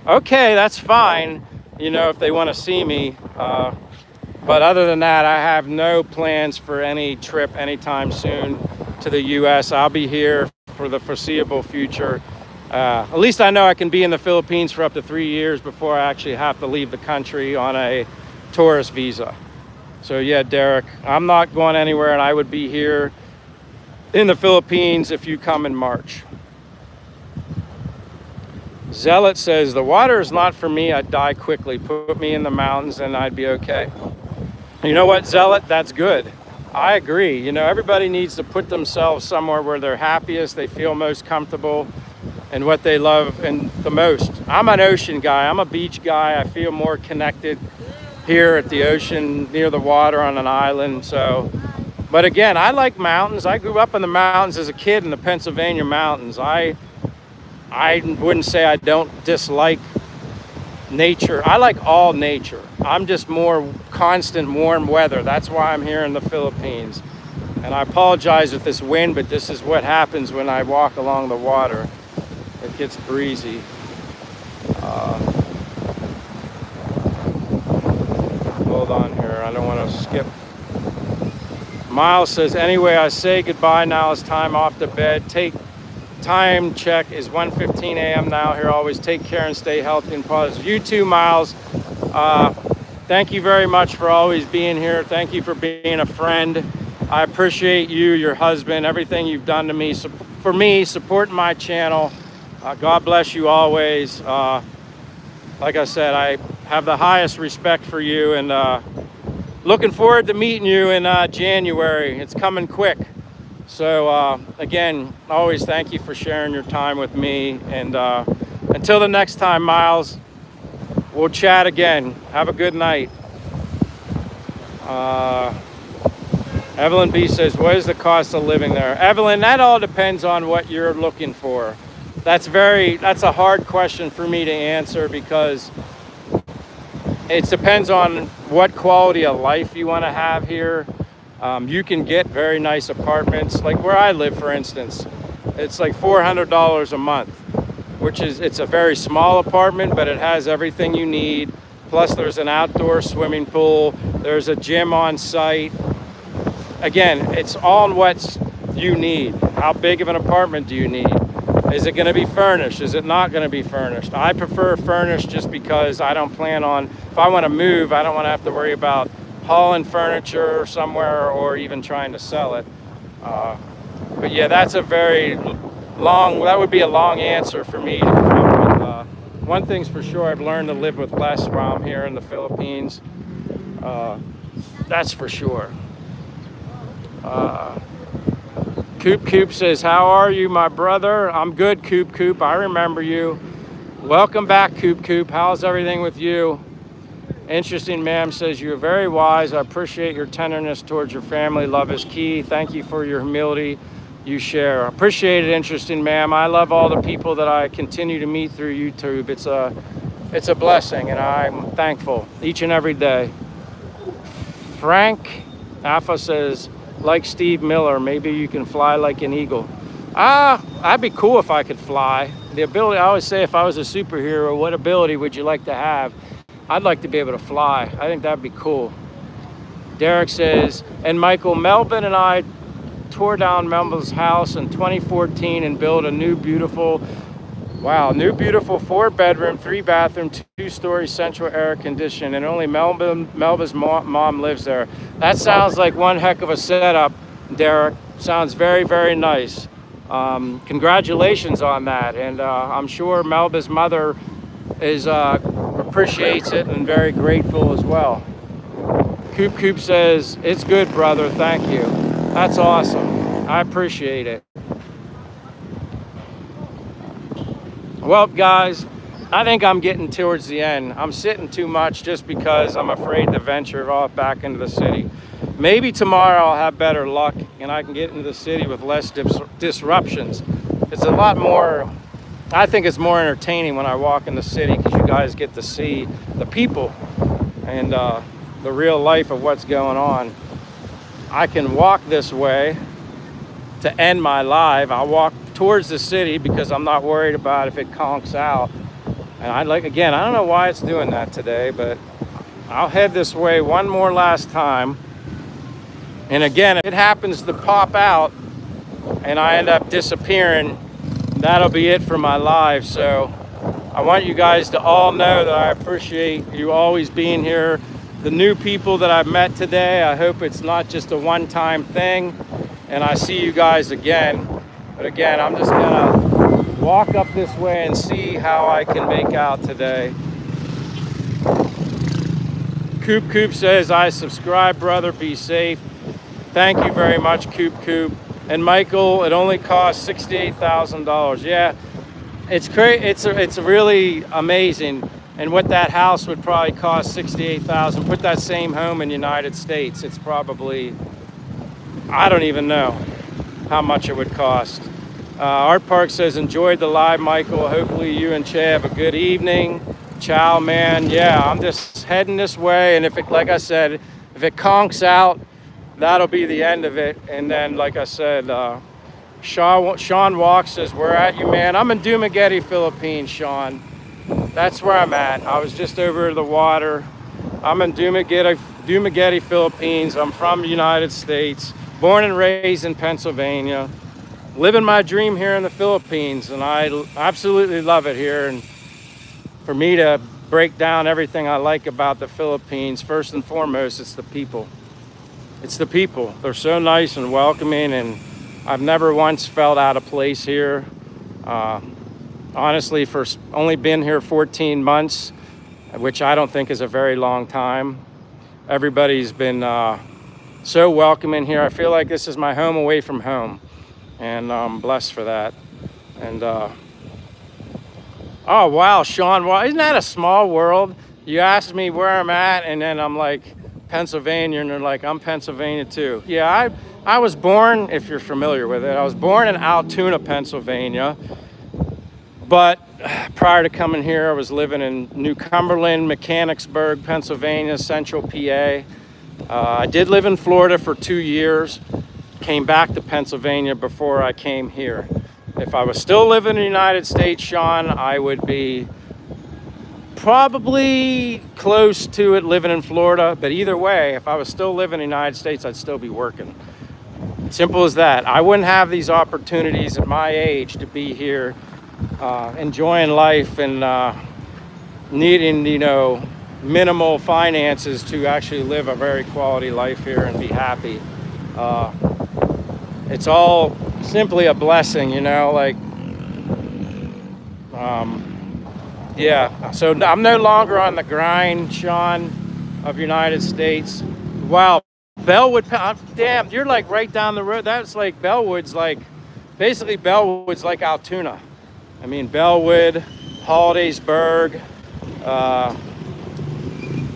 okay, that's fine, you know, if they want to see me. But other than that, I have no plans for any trip anytime soon to the U.S. I'll be here for the foreseeable future. At least I know I can be in the Philippines for up to 3 years before I actually have to leave the country on a tourist visa. So yeah, Derek, I'm not going anywhere, and I would be here in the Philippines if you come in March. Zealot says, the water is not for me. I'd die quickly. Put me in the mountains and I'd be okay. You know what, Zealot? That's good. I agree. You know, everybody needs to put themselves somewhere where they're happiest, they feel most comfortable, and what they love and the most. I'm an ocean guy. I'm a beach guy. I feel more connected here at the ocean, near the water on an island. So, but again, I like mountains. I grew up in the mountains as a kid in the Pennsylvania mountains. I wouldn't say I don't dislike nature. I like all nature. I'm just more constant warm weather. That's why I'm here in the Philippines. And I apologize with this wind, but this is what happens when I walk along the water. It gets breezy. Hold on here. I don't want to skip. Miles says, anyway, I say goodbye now. It's time off to bed. Time check is 1:15 a.m. now here. Always take care and stay healthy and positive. You too, Miles. Thank you very much for always being here. Thank you for being a friend. I appreciate you, your husband, everything you've done to me, for me, supporting my channel. God bless you always. Like I said, I have the highest respect for you, and looking forward to meeting you in January. It's coming quick. So again, always thank you for sharing your time with me. And until the next time, Miles, we'll chat again. Have a good night. Evelyn B says, what is the cost of living there? Evelyn, that all depends on what you're looking for. That's a hard question for me to answer, because it depends on what quality of life you want to have here. You can get very nice apartments, like where I live, for instance. It's like $400 a month, it's a very small apartment, but it has everything you need. Plus there's an outdoor swimming pool, there's a gym on site. again, it's all in what you need. How big of an apartment do you need? Is it going to be furnished? Is it not going to be furnished? I prefer furnished just because I don't plan on, if I want to move, I don't want to have to worry about hauling furniture somewhere or even trying to sell it. But yeah, that's a very long, that would be a long answer for me to come with. One thing's for sure, I've learned to live with less while I'm here in the Philippines. That's for sure. Coop says, how are you, my brother? I'm good, Coop. I remember you. Welcome back, Coop. How's everything with you? Interesting Ma'am says, you're very wise. I appreciate your tenderness towards your family. Love is key. Thank you for your humility you share. Appreciate it, Interesting Ma'am. I love all the people that I continue to meet through YouTube. It's a blessing, and I'm thankful each and every day. Frank Alpha says, like Steve Miller, maybe you can fly like an eagle. I'd be cool if I could fly. The ability, I always say, if I was a superhero, what ability would you like to have? I'd like to be able to fly. I think that'd be cool. Derek says, and Michael, Melvin and I tore down Melvin's house in 2014 and built a new beautiful 4-bedroom, 3-bathroom, 2-story central air conditioned, and only Melvin's mom lives there. That sounds like one heck of a setup, Derek. Sounds very, very nice. Congratulations on that, and I'm sure Melvin's mother appreciates it and very grateful as well. Coop says, it's good, brother, thank you. That's awesome. I appreciate it. Well, guys, I think I'm getting towards the end. I'm sitting too much just because I'm afraid to venture off back into the city. Maybe tomorrow I'll have better luck and I can get into the city with less disruptions. It's a lot more, I think it's more entertaining when I walk in the city because you guys get to see the people and the real life of what's going on. I can walk this way to end my live. I'll walk towards the city because I'm not worried about if it conks out. And I don't know why it's doing that today, but I'll head this way one more last time. And again, if it happens to pop out and I end up disappearing, that'll be it for my live. So I want you guys to all know that I appreciate you always being here. The new people that I've met today, I hope it's not just a one-time thing. And I see you guys again. But again, I'm just gonna walk up this way and see how I can make out today. Coop says, I subscribe, brother, be safe. Thank you very much, Coop. And Michael, it only costs $68,000. Yeah, it's great. It's really amazing. And what that house would probably cost, $68,000. Put that same home in the United States, it's probably, I don't even know how much it would cost. Art Park says, enjoyed the live, Michael. Hopefully you and Che have a good evening. Ciao, man. Yeah, I'm just heading this way. And if it, like I said, if it conks out, that'll be the end of it. And then, like I said, Sean Walk says, where at you, man? I'm in Dumaguete, Philippines, Sean. That's where I'm at. I was just over the water. I'm in Dumaguete, Philippines. I'm from the United States. Born and raised in Pennsylvania. Living my dream here in the Philippines, and I absolutely love it here. And for me to break down everything I like about the Philippines, first and foremost, it's the people. It's the people. They're so nice and welcoming, and I've never once felt out of place here. Honestly, for only been here 14 months, which I don't think is a very long time. Everybody's been so welcoming here. I feel like this is my home away from home. And I'm blessed for that. And oh wow, Sean, well, isn't that a small world? You asked me where I'm at, and then I'm like, Pennsylvania, and they're like, I'm Pennsylvania too. Yeah, I was born, if you're familiar with it, I was born in Altoona, Pennsylvania. But prior to coming here, I was living in New Cumberland, Mechanicsburg, Pennsylvania, Central PA. I did live in Florida for 2 years. Came back to Pennsylvania before I came here. If I was still living in the United States, Sean, I would be Probably close to it living in Florida, but either way, if I was still living in the United States, I'd still be working. Simple as that. I wouldn't have these opportunities at my age to be here, enjoying life and needing, minimal finances to actually live a very quality life here and be happy. It's all simply a blessing, yeah. So I'm no longer on the grind, Sean, of United States. Wow. Bellwood, damn, you're like right down the road. That's like Bellwood's basically Bellwood's like Altoona. I mean, Bellwood, Hollidaysburg,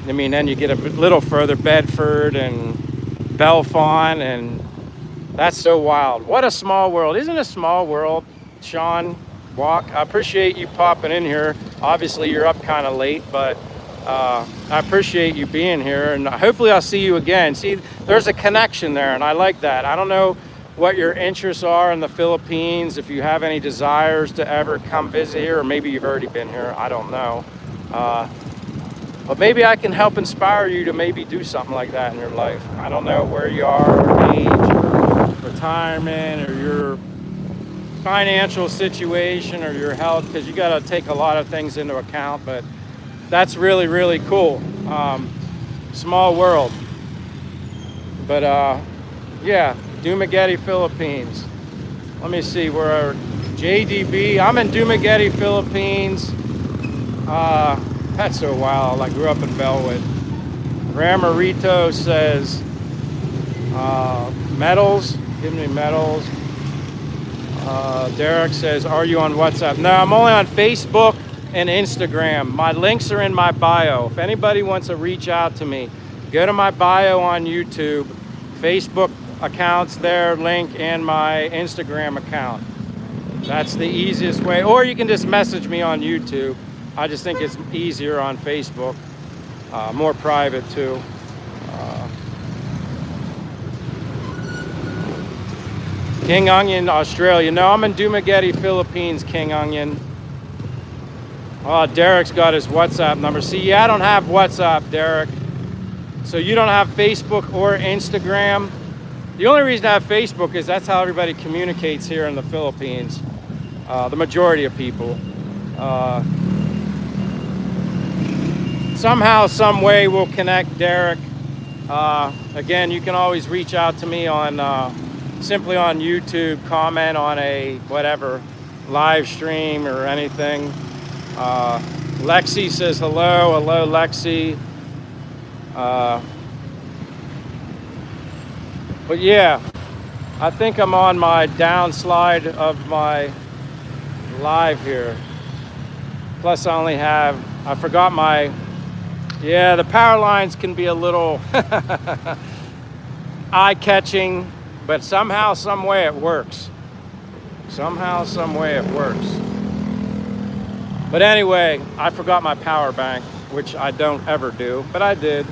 then you get a little further, Bedford and Bellefonte, and that's so wild. What a small world. Isn't it a small world, Sean? Walk. I appreciate you popping in here. Obviously, you're up kind of late, but I appreciate you being here, and hopefully I'll see you again. See, there's a connection there, and I like that. I don't know what your interests are in the Philippines, if you have any desires to ever come visit here, or maybe you've already been here. I don't know. But maybe I can help inspire you to maybe do something like that in your life. I don't know where you are, age, or retirement, or your financial situation, or your health, because you got to take a lot of things into account, but that's really, really cool. Small world. But yeah, Dumaguete, Philippines. Let me see, we're JDB. I'm in Dumaguete, Philippines. That's so wild. I grew up in Bellwood. Ramarito says, medals, give me medals. Derek says, are you on WhatsApp? No, I'm only on Facebook and Instagram. My links are in my bio. If anybody wants to reach out to me, go to my bio on YouTube, Facebook accounts there, link, and my Instagram account. That's the easiest way. Or you can just message me on YouTube. I just think it's easier on Facebook, more private too. King Onion, Australia. No, I'm in Dumaguete, Philippines, King Onion. Oh, Derek's got his WhatsApp number. See, yeah, I don't have WhatsApp, Derek. So you don't have Facebook or Instagram. The only reason I have Facebook is that's how everybody communicates here in the Philippines. The majority of people. Somehow, some way we'll connect, Derek. Again, you can always reach out to me on simply on YouTube, comment on a whatever live stream or anything. Lexi says hello. Hello, Lexi. But yeah, I think I'm on my downslide of my live here. Plus I only have, I forgot my, yeah, the power lines can be a little eye-catching, but somehow, some way it works. Somehow, some way it works. But anyway, I forgot my power bank, which I don't ever do, but I did.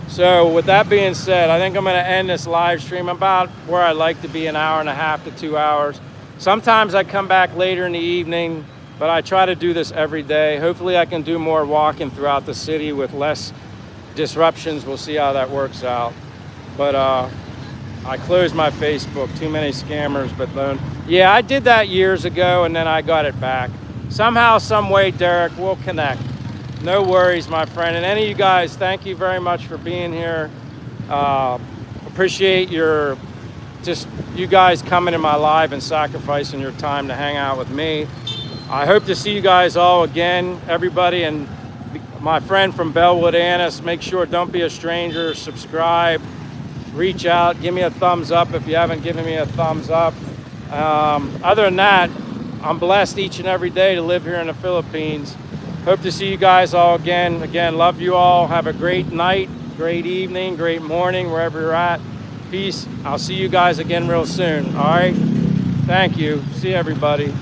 So with that being said, I think I'm gonna end this live stream about where I like to be, an hour and a half to 2 hours. Sometimes I come back later in the evening, but I try to do this every day. Hopefully I can do more walking throughout the city with less disruptions. We'll see how that works out. But I closed my Facebook, too many scammers, but then, yeah, I did that years ago and then I got it back. Somehow, some way, Derek, we'll connect. No worries, my friend. And any of you guys, thank you very much for being here. Appreciate you guys coming in my live and sacrificing your time to hang out with me. I hope to see you guys all again, everybody. And my friend from Bellwood, Annis, make sure, don't be a stranger, subscribe, reach out, give me a thumbs up if you haven't given me a thumbs up. Other than that, I'm blessed each and every day to live here in the Philippines. Hope to see you guys all again. Again, love you all. Have a great night, great evening, great morning, wherever you're at. Peace. I'll see you guys again real soon. All right? Thank you. See everybody.